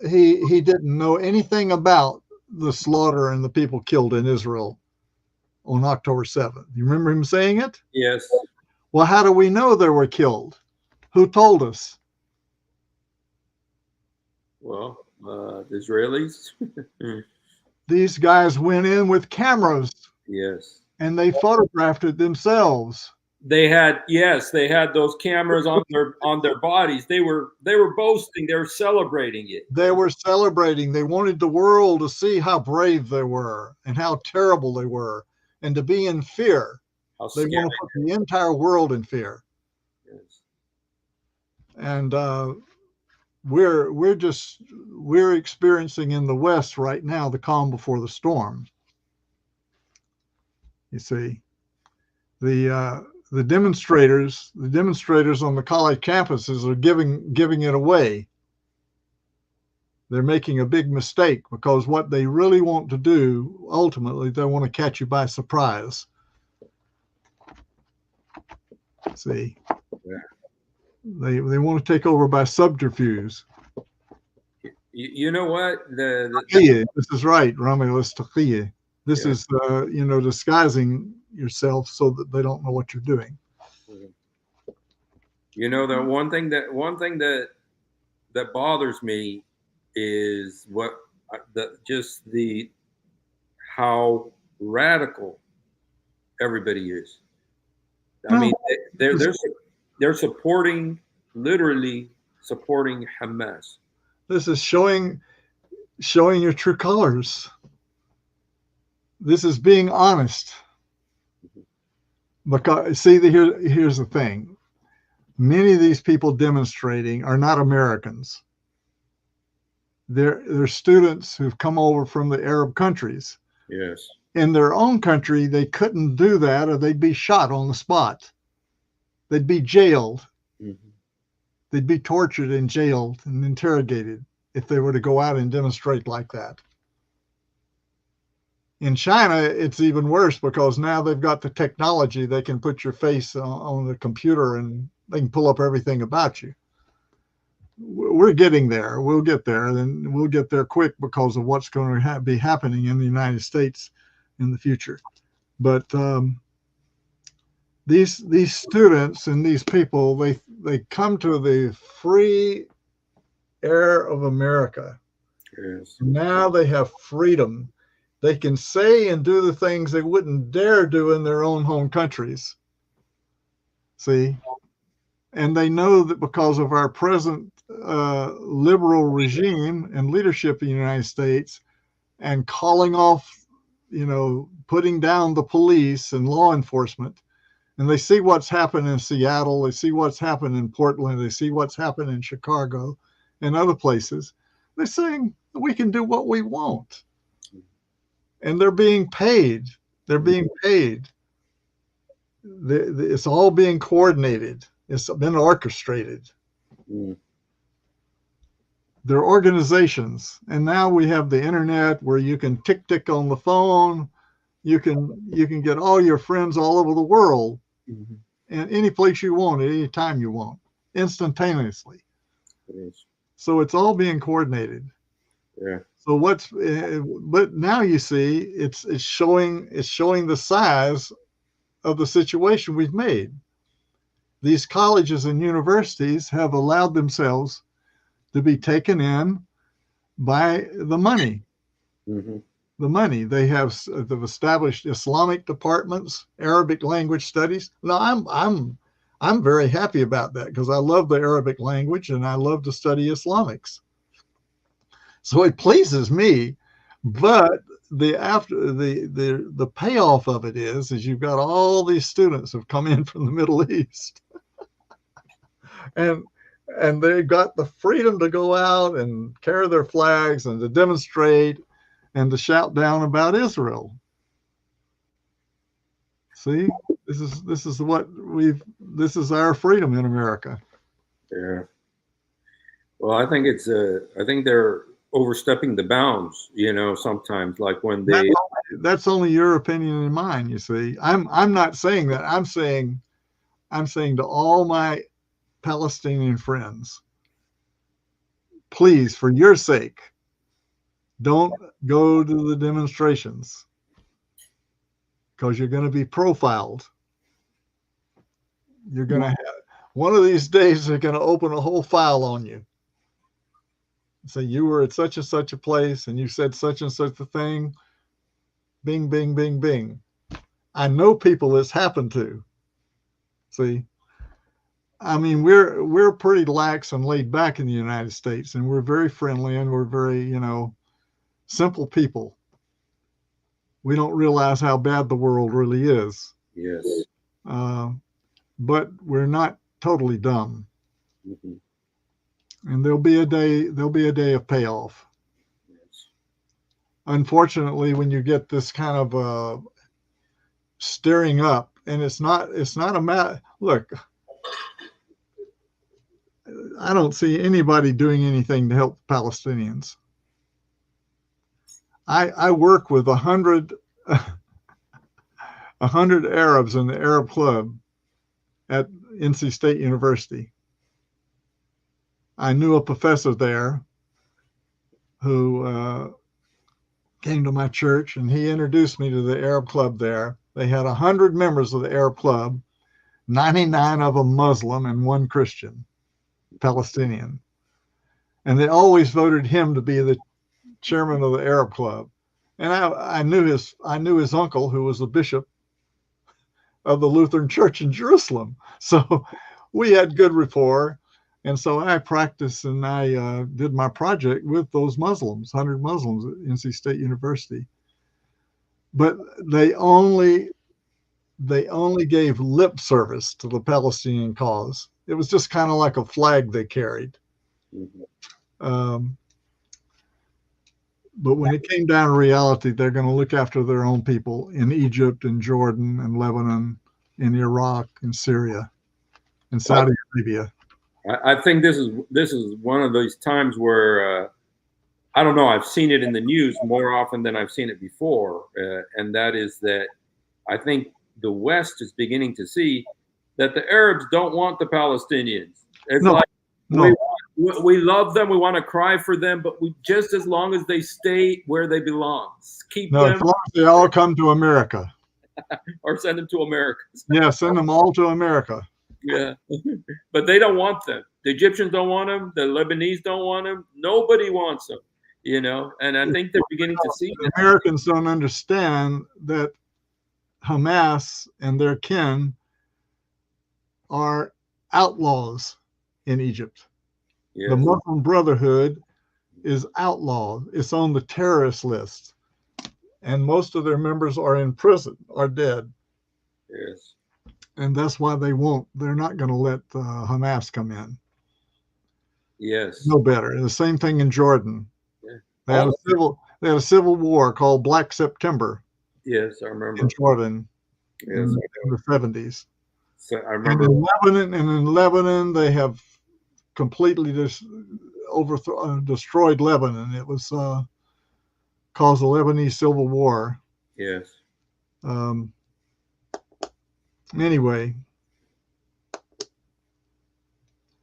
he didn't know anything about the slaughter and the people killed in Israel on October 7th. You remember him saying it? Yes. Well, how do we know they were killed? Who told us? Well, the Israelis. These guys went in with cameras. Yes. And they photographed it themselves. They had those cameras on their bodies. They were boasting. They were celebrating it. They were celebrating. They wanted the world to see how brave they were and how terrible they were, and to be in fear. How They scary. want to put the entire world in fear. Yes. And we're experiencing in the West right now the calm before the storm. You see, the demonstrators on the college campuses are giving it away. They're making a big mistake, because what they really want to do, ultimately, they want to catch you by surprise. See, Yeah. They want to take over by subterfuge. You know what? This is right, Romulus Taqiyya. This Yeah. is, disguising yourself so that they don't know what you're doing. You know, the one thing that bothers me is how radical everybody is. I mean, they're literally supporting Hamas. This is showing your true colors. This is being honest. Because see, here's the thing. Many of these people demonstrating are not Americans. They're students who've come over from the Arab countries. Yes. In their own country, they couldn't do that, or they'd be shot on the spot. They'd be jailed. Mm-hmm. They'd be tortured and jailed and interrogated if they were to go out and demonstrate like that. In China, it's even worse, because now they've got the technology. They can put your face on the computer and they can pull up everything about you. We're getting there. We'll get there, and we'll get there quick because of what's going to be happening in the United States in the future. But these students and these people, they come to the free air of America. Yes. Now they have freedom. They can say and do the things they wouldn't dare do in their own home countries. See? And they know that because of our present liberal regime and leadership in the United States, and calling off, putting down the police and law enforcement, and they see what's happened in Seattle, they see what's happened in Portland, they see what's happened in Chicago and other places, they're saying we can do what we want. And they're being paid. They're being paid. It's all being coordinated. It's been orchestrated. Mm. They're organizations. And now we have the internet where you can tick on the phone. You can get all your friends all over the world, Mm-hmm. and any place you want, at any time you want, instantaneously. Yes. So it's all being coordinated. Yeah. So but now you see it's showing the size of the situation we've made. These colleges and universities have allowed themselves to be taken in by the money. Mm-hmm. The money. They've established Islamic departments, Arabic language studies. Now I'm very happy about that, because I love the Arabic language and I love to study Islamics. So it pleases me, but the payoff of it is you've got all these students who've come in from the Middle East, and and they got the freedom to go out and carry their flags and to demonstrate and to shout down about Israel. See, this is this is our freedom in America. Yeah. Well, I think I think they're overstepping the bounds, sometimes, like when they. That's only your opinion and mine, you see. I'm not saying that. I'm saying to all my Palestinian friends, please, for your sake, don't go to the demonstrations, because you're going to be profiled. You're going to have, one of these days, they're going to open a whole file on you. So you were at such and such a place and you said such and such a thing. Bing, bing, bing, bing. I know people this happened to. See, I mean, we're pretty lax and laid back in the United States, and we're very friendly and we're very, simple people. We don't realize how bad the world really is. Yes. But we're not totally dumb. Mm-hmm. And there'll be a day of payoff. Yes. Unfortunately, when you get this kind of stirring up, and it's not a matter. Look, I don't see anybody doing anything to help Palestinians. I work with 100 Arabs in the Arab Club at NC State University. I knew a professor there who came to my church, and he introduced me to the Arab Club there. They had 100 members of the Arab Club, 99 of them Muslim and 1 Christian, Palestinian. And they always voted him to be the chairman of the Arab Club. And I knew his uncle, who was the bishop of the Lutheran Church in Jerusalem. So we had good rapport. And so I practiced and I did my project with those Muslims, 100 Muslims at NC State University. But they only gave lip service to the Palestinian cause. It was just kind of like a flag they carried. Mm-hmm. But when it came down to reality, they're going to look after their own people in Egypt and Jordan and Lebanon, in Iraq and Syria and Saudi Arabia. I think this is one of those times where I don't know. I've seen it in the news more often than I've seen it before, and that is that I think the West is beginning to see that the Arabs don't want the Palestinians. It's we love them. We want to cry for them, but we just as long as they stay where they belong, keep them. As long as they all come to America, or send them to America. Yeah, send them all to America. Yeah, but they don't want them. The Egyptians don't want them. The Lebanese don't want them. Nobody wants them, And I think they're beginning to see that. Americans don't understand that Hamas and their kin are outlaws in Egypt. Yes. The Muslim Brotherhood is outlawed. It's on the terrorist list. And most of their members are in prison, are dead. Yes. And that's why they're not going to let Hamas come in. Yes. No better. The same thing in Jordan. Yeah. They had a civil war called Black September. Yes, I remember. In Jordan. Yes. In the 70s. So I remember. And in Lebanon, they have completely destroyed Lebanon. It was caused the Lebanese Civil War. Yes. Anyway,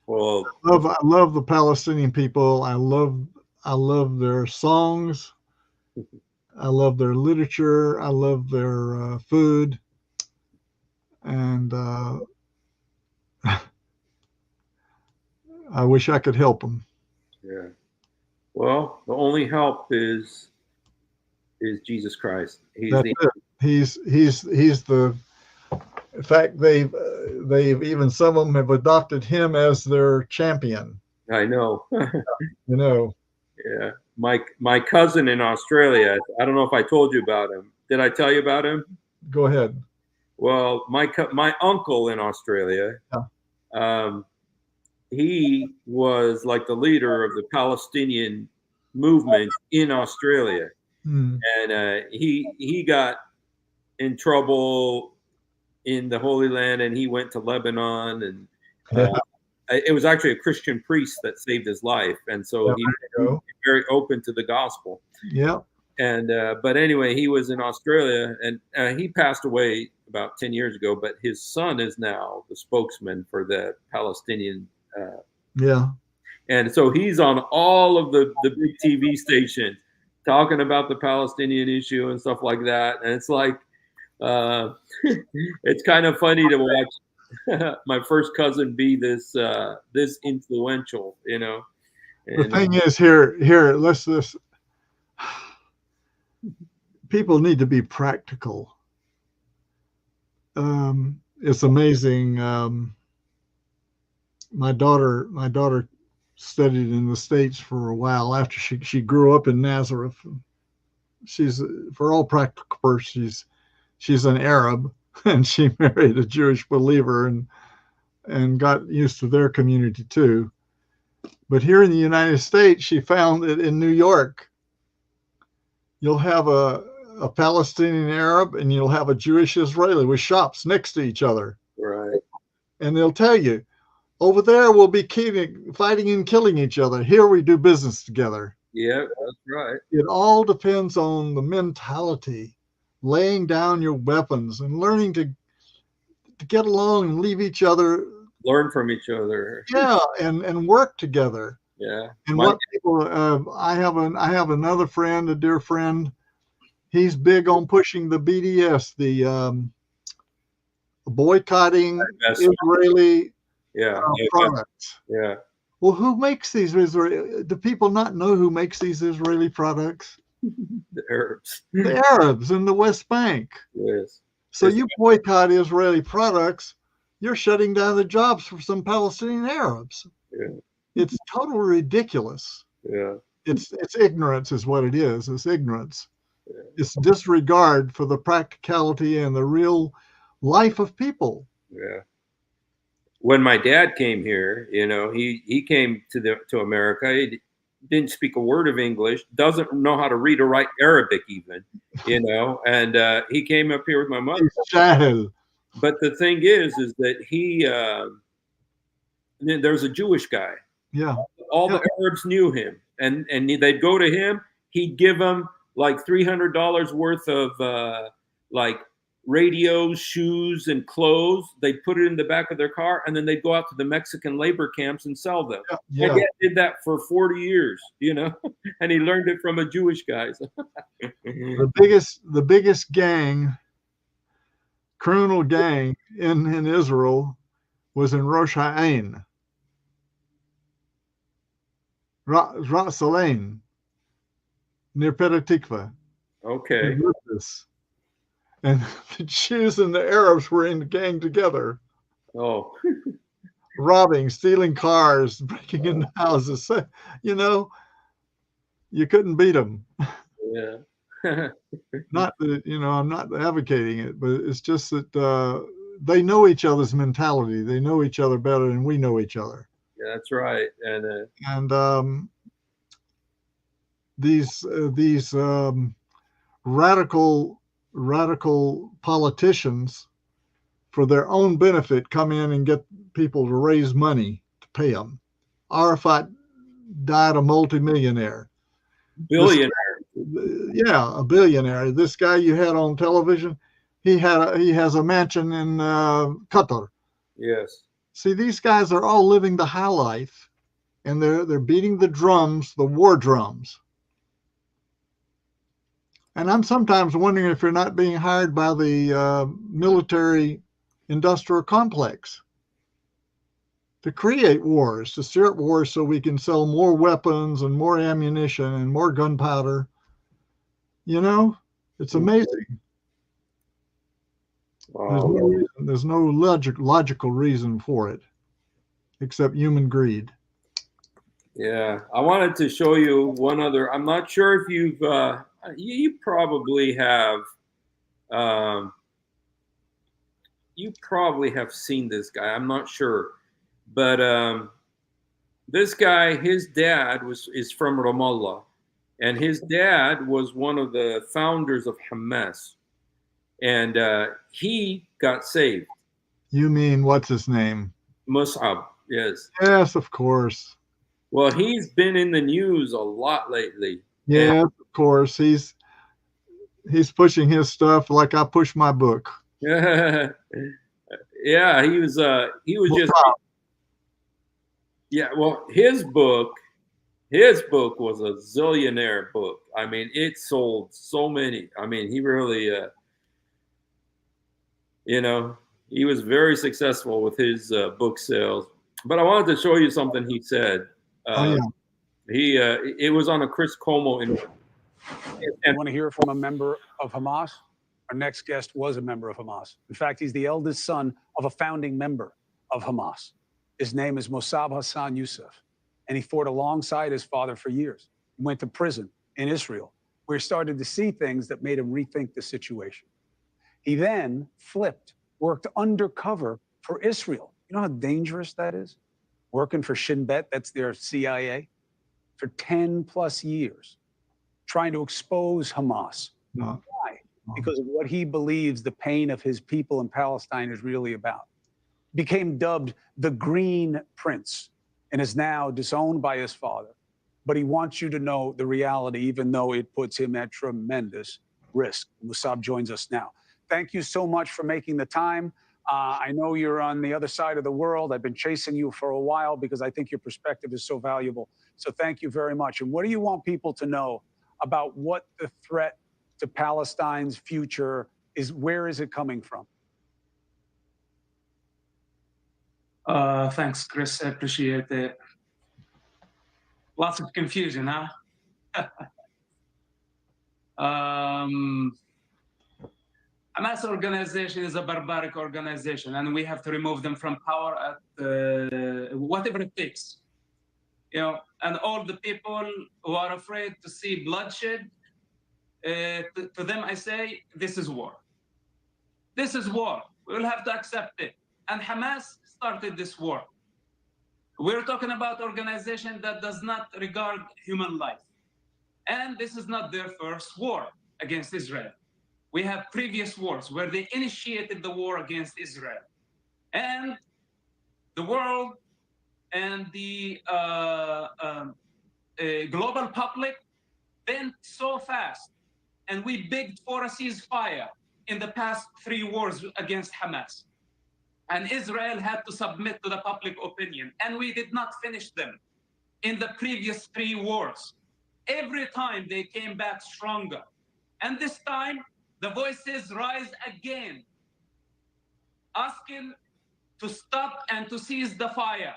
well, I love the Palestinian people. I love their songs. I love their literature. I love their food, and I wish I could help them. Yeah. Well, the only help is Jesus Christ. He's the. In fact, they've even some of them have adopted him as their champion. I know. Yeah. My cousin in Australia. I don't know if I told you about him. Did I tell you about him? Go ahead. Well, my uncle in Australia. Yeah. he was like the leader of the Palestinian movement in Australia, and he got in trouble in the Holy Land, and he went to Lebanon, and it was actually a Christian priest that saved his life, and so he was very open to the gospel. Yeah. And but anyway, he was in Australia, and he passed away about 10 years ago. But his son is now the spokesman for the Palestinian. And so he's on all of the big TV stations talking about the Palestinian issue and stuff like that. And it's like, it's kind of funny to watch my first cousin be this this influential, you know. And the thing is, here, let's people need to be practical. It's amazing. My daughter studied in the States for a while after she grew up in Nazareth. She's, for all practical purposes, she's an Arab, and she married a Jewish believer and got used to their community too. But here in the United States, she found that in New York, you'll have a Palestinian Arab and you'll have a Jewish Israeli with shops next to each other. Right. And they'll tell you, over there we'll be fighting and killing each other. Here we do business together. Yeah, that's right. It all depends on the mentality, laying down your weapons and learning to get along and leave each other. Learn from each other. Yeah, and work together. Yeah. And what people, I have another friend, a dear friend. He's big on pushing the BDS, the boycotting Israeli products. Yeah. Well, who makes these Israeli? Do people not know who makes these Israeli products? The Arabs. The Arabs in the West Bank. Yes. So you boycott Israeli products, you're shutting down the jobs for some Palestinian Arabs. Yeah. It's totally ridiculous. Yeah. It's ignorance is what it is. It's ignorance. Yeah. It's disregard for the practicality and the real life of people. Yeah. When my dad came here, you know, he came to America. He didn't speak a word of English, doesn't know how to read or write Arabic even, you know, and he came up here with my mother. But the thing is that he there's a Jewish guy. Yeah. All the Arabs knew him, and they'd go to him. He'd give them like $300 worth of like radios, shoes, and clothes. They'd put it in the back of their car, and then they'd go out to the Mexican labor camps and sell them. Yeah. My dad did that for 40 years, you know, and he learned it from a Jewish guy. The biggest gang, criminal gang in Israel was in Rosh Ha'ain. Ras Alain, near Petah Tikva. Okay. And the Jews and the Arabs were in the gang together. Oh. Robbing, stealing cars, breaking into houses. You know, you couldn't beat them. Yeah. Not that, you know, I'm not advocating it, but it's just that they know each other's mentality. They know each other better than we know each other. Yeah, that's right. And these radical politicians, for their own benefit, come in and get people to raise money to pay them. Arafat died a multimillionaire. Billionaire. A billionaire. This guy you had on television, he has a mansion in Qatar. Yes. See, these guys are all living the high life, and they're beating the drums, the war drums. And I'm sometimes wondering if you're not being hired by the military industrial complex to create wars, to stir up wars so we can sell more weapons and more ammunition and more gunpowder. You know, it's amazing. Wow. There's no logical reason for it except human greed. Yeah, I wanted to show you one other. I'm not sure if you probably have seen this guy. I'm not sure, but this guy, his dad is from Ramallah, and his dad was one of the founders of Hamas, and he got saved. You mean what's his name? Mus'ab, yes. Yes, of course. Well, he's been in the news a lot lately. Yes, of course. He's pushing his stuff like I push my book. Yeah, he was just yeah. Well, his book was a zillionaire book. I mean, it sold so many. I mean, he really, he was very successful with his book sales. But I wanted to show you something he said. It was on a Chris Cuomo interview. I want to hear from a member of Hamas. Our next guest was a member of Hamas. In fact, he's the eldest son of a founding member of Hamas. His name is Mossab Hassan Youssef, and he fought alongside his father for years. He went to prison in Israel, where he started to see things that made him rethink the situation. He then flipped, worked undercover for Israel. You know how dangerous that is? Working for Shin Bet, that's their CIA, for 10 plus years, trying to expose Hamas. No. Why? Because of what he believes the pain of his people in Palestine is really about. Became dubbed the Green Prince and is now disowned by his father. But he wants you to know the reality, even though it puts him at tremendous risk. Mossab joins us now. Thank you so much for making the time. I know you're on the other side of the world. I've been chasing you for a while because I think your perspective is so valuable. So thank you very much. And what do you want people to know about what the threat to Palestine's future is? Where is it coming from? Thanks, Chris. I appreciate it. Lots of confusion, huh? Hamas organization is a barbaric organization, and we have to remove them from power at whatever it takes. And all the people who are afraid to see bloodshed, to them I say, this is war. This is war. We will have to accept it. And Hamas started this war. We're talking about organization that does not regard human life. And this is not their first war against Israel. We have previous wars where they initiated the war against Israel. And the world and the global public bent so fast. And we begged for a ceasefire in the past 3 wars against Hamas. And Israel had to submit to the public opinion. And we did not finish them in the previous 3 wars. Every time they came back stronger. And this time, the voices rise again, asking to stop and to cease the fire.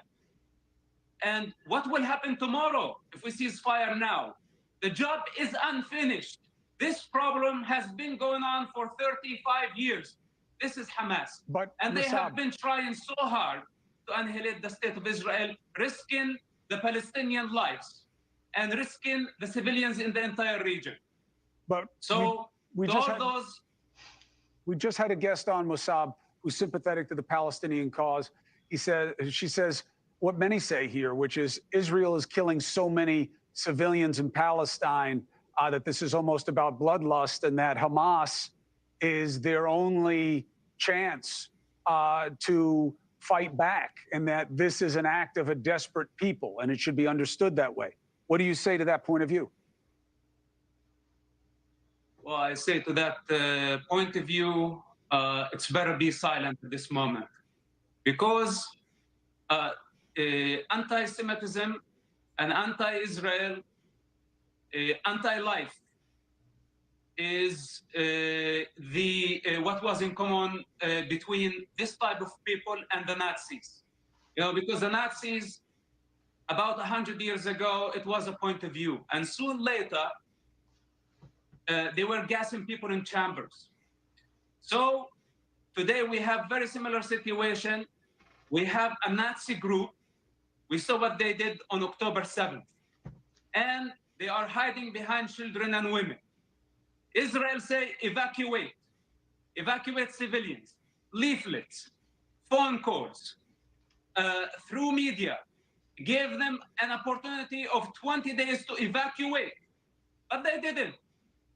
And what will happen tomorrow if we cease fire now? The job is unfinished. This problem has been going on for 35 years. This is Hamas. And they have been trying so hard to annihilate the state of Israel, risking the Palestinian lives and risking the civilians in the entire region. But we just had a guest on, Mossab, who's sympathetic to the Palestinian cause. She says what many say here, which is Israel is killing so many civilians in Palestine that this is almost about bloodlust, and that Hamas is their only chance to fight back, and that this is an act of a desperate people, and it should be understood that way. What do you say to that point of view? Well, I say to that point of view, it's better be silent at this moment, because anti-Semitism and anti-Israel, anti-life is what was in common between this type of people and the Nazis. Because the Nazis, about 100 years ago, it was a point of view, and soon later, they were gassing people in chambers. So today we have very similar situation. We have a Nazi group. We saw what they did on October 7th. And they are hiding behind children and women. Israel say evacuate civilians, leaflets, phone calls, through media. gave them an opportunity of 20 days to evacuate, but they didn't.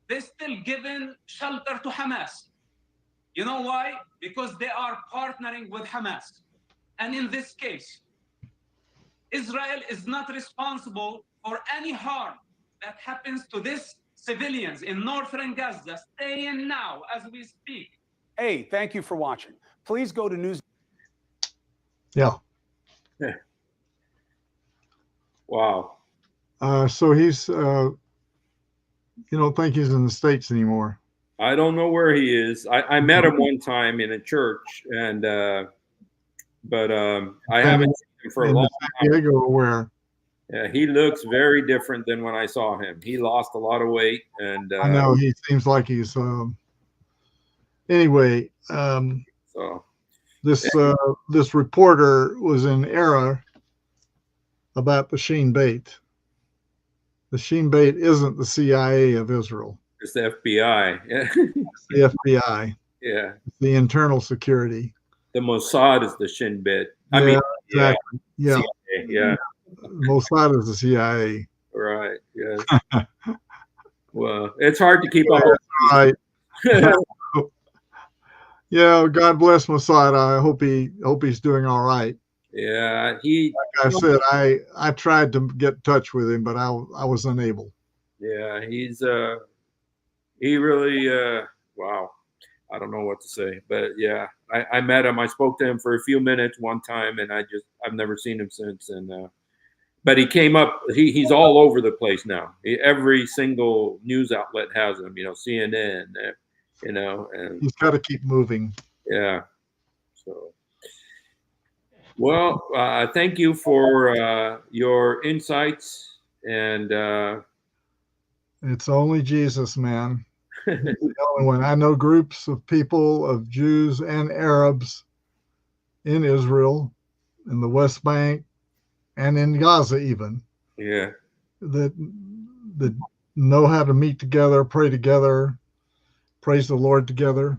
They still given shelter to Hamas. You know why? Because they are partnering with Hamas. And in this case, Israel is not responsible for any harm that happens to these civilians in northern Gaza, staying now as we speak. Hey, thank you for watching. Please go to news. Yeah. Wow. So he's, you don't think he's in the States anymore? I don't know where he is. I met him one time in a church, and but I haven't seen him for a In long San time. Diego or where? Yeah, he looks very different than when I saw him. He lost a lot of weight, and I know he seems like he's. Anyway, so this reporter was in error about the Shin Bet. The Shin Bet isn't the CIA of Israel. it's the FBI. Yeah. It's the FBI. Yeah. It's the internal security. The Mossad is the Shin Bet. I Yeah, mean, exactly. Yeah. CIA, yeah. Mossad is the CIA. Right. Yes. Well, it's hard to keep up. Right. Yeah. God bless Mossad. I hope he's doing all right. Yeah. Like I said, I tried to get in touch with him, but I was unable. Yeah. He really. Wow. I don't know what to say, but yeah, I met him. I spoke to him for a few minutes one time, and I've never seen him since. And but he came up. He's all over the place now. Every single news outlet has him. CNN. And He's got to keep moving. Yeah. So, well, thank you for your insights, and it's only Jesus, man. The only one. I know groups of people, of Jews and Arabs in Israel, in the West Bank, and in Gaza even. Yeah. That know how to meet together, pray together, praise the Lord together.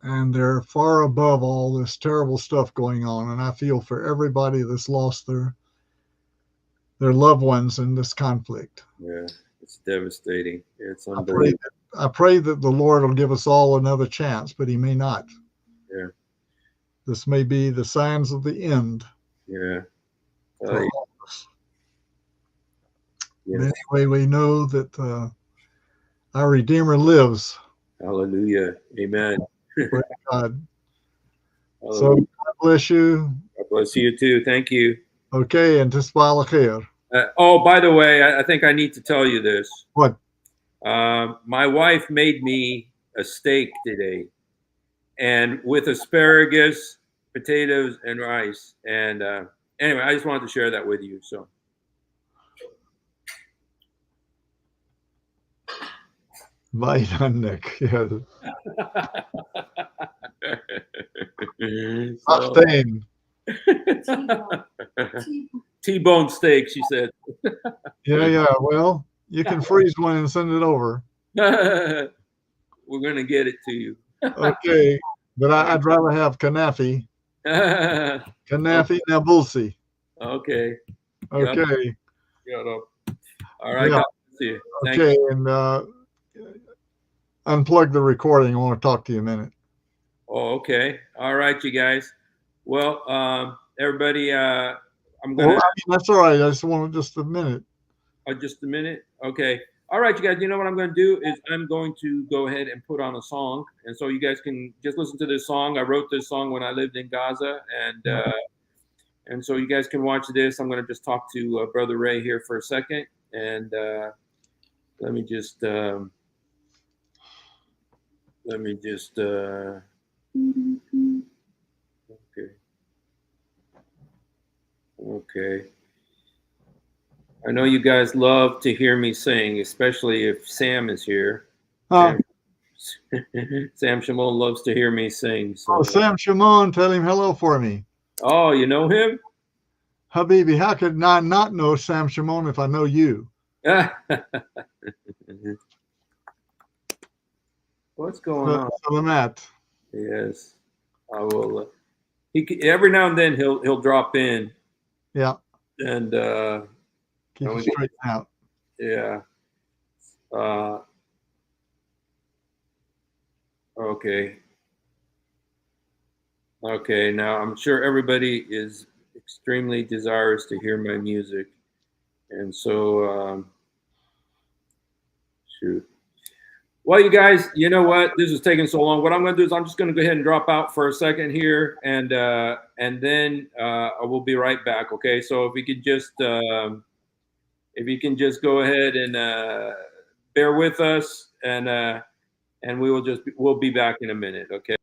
And they're far above all this terrible stuff going on. And I feel for everybody that's lost their loved ones in this conflict. Yeah. It's devastating. It's unbelievable. I pray that the Lord will give us all another chance, but he may not. Yeah. This may be the signs of the end. Yeah. For all of us. Yes. Anyway, we know that our Redeemer lives. Hallelujah. Amen. Praise God. Hallelujah. So God bless you. God bless you too. Thank you. Okay, and Tisbah L'Khair. Oh, by the way, I think I need to tell you this. What? My wife made me a steak today, and with asparagus, potatoes, and rice. And anyway, I just wanted to share that with you. So. Weidenneck, yeah. So, T-bone steak, she said. Yeah. Well, you can freeze one and send it over. We're gonna get it to you. Okay, but I'd rather have kanafi. Kanafi Nabulsi. Okay. Okay. Got up. All right. Yeah. God bless you. Thank Okay, you. and unplug the recording. I want to talk to you a minute. Oh, okay. All right, you guys. Well, everybody, I'm gonna. Well, that's all right. I just want just a minute. Just a minute. Okay. All right, you guys. You know what I'm going to do is I'm going to go ahead and put on a song, and so you guys can just listen to this song. I wrote this song when I lived in Gaza, and so you guys can watch this. I'm going to just talk to Brother Ray here for a second, and let me just. Okay. I know you guys love to hear me sing, especially if Sam is here. Sam Shimon loves to hear me sing. So. Oh, Sam Shimon, tell him hello for me. Oh, you know him? Habibi, how could I not know Sam Shimon if I know you? What's going on? Salamat. Yes, I will. Every now and then he'll drop in. Yeah. And Keep and it we straight out. yeah. Okay. Okay. Now I'm sure everybody is extremely desirous to hear my music, and so shoot. Well, you guys, you know what? This is taking so long. What I'm going to do is I'm just going to go ahead and drop out for a second here, and then I will be right back. Okay. So if you can just go ahead and bear with us, and we'll be back in a minute. Okay.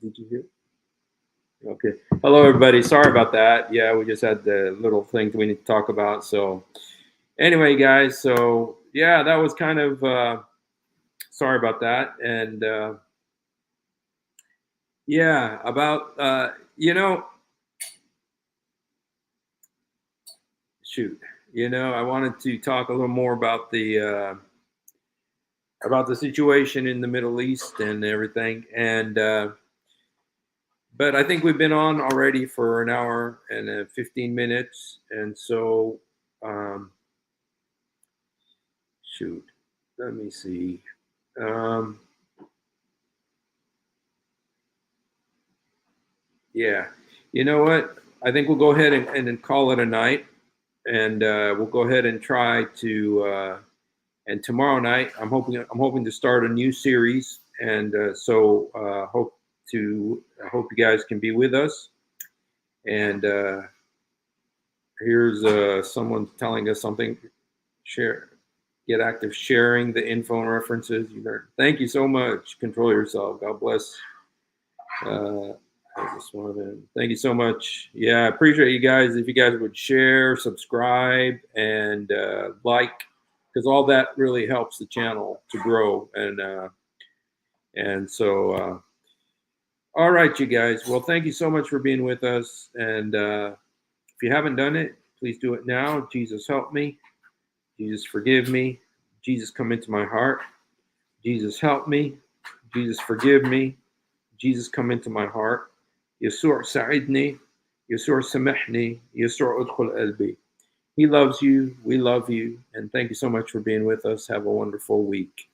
Did you hear? Okay. Hello, everybody. Sorry about that. Yeah, we just had the little things we need to talk about. So, anyway, guys. So, yeah, that was kind of sorry about that. And yeah, about shoot, I wanted to talk a little more about the situation in the Middle East and everything. And but I think we've been on already for an hour and 15 minutes, and so shoot, let me see. Yeah, you know what? I think we'll go ahead and call it a night, and we'll go ahead and try to. And tomorrow night, I'm hoping to start a new series, and so hope you guys can be with us. And here's someone telling us something. Get active sharing the info and references you learned. Thank you so much. Control yourself. God bless. I just wanted thank you so much. Yeah, I appreciate you guys. If you guys would share, subscribe, and like, because all that really helps the channel to grow. And so, all right, you guys. Well, thank you so much for being with us. And if you haven't done it, please do it now. Jesus, help me. Jesus, forgive me. Jesus, come into my heart. Jesus, help me. Jesus, forgive me. Jesus, come into my heart. يسوع ساعدني. يسوع سامحني. يسوع ادخل قلبي. He loves you. We love you. And thank you so much for being with us. Have a wonderful week.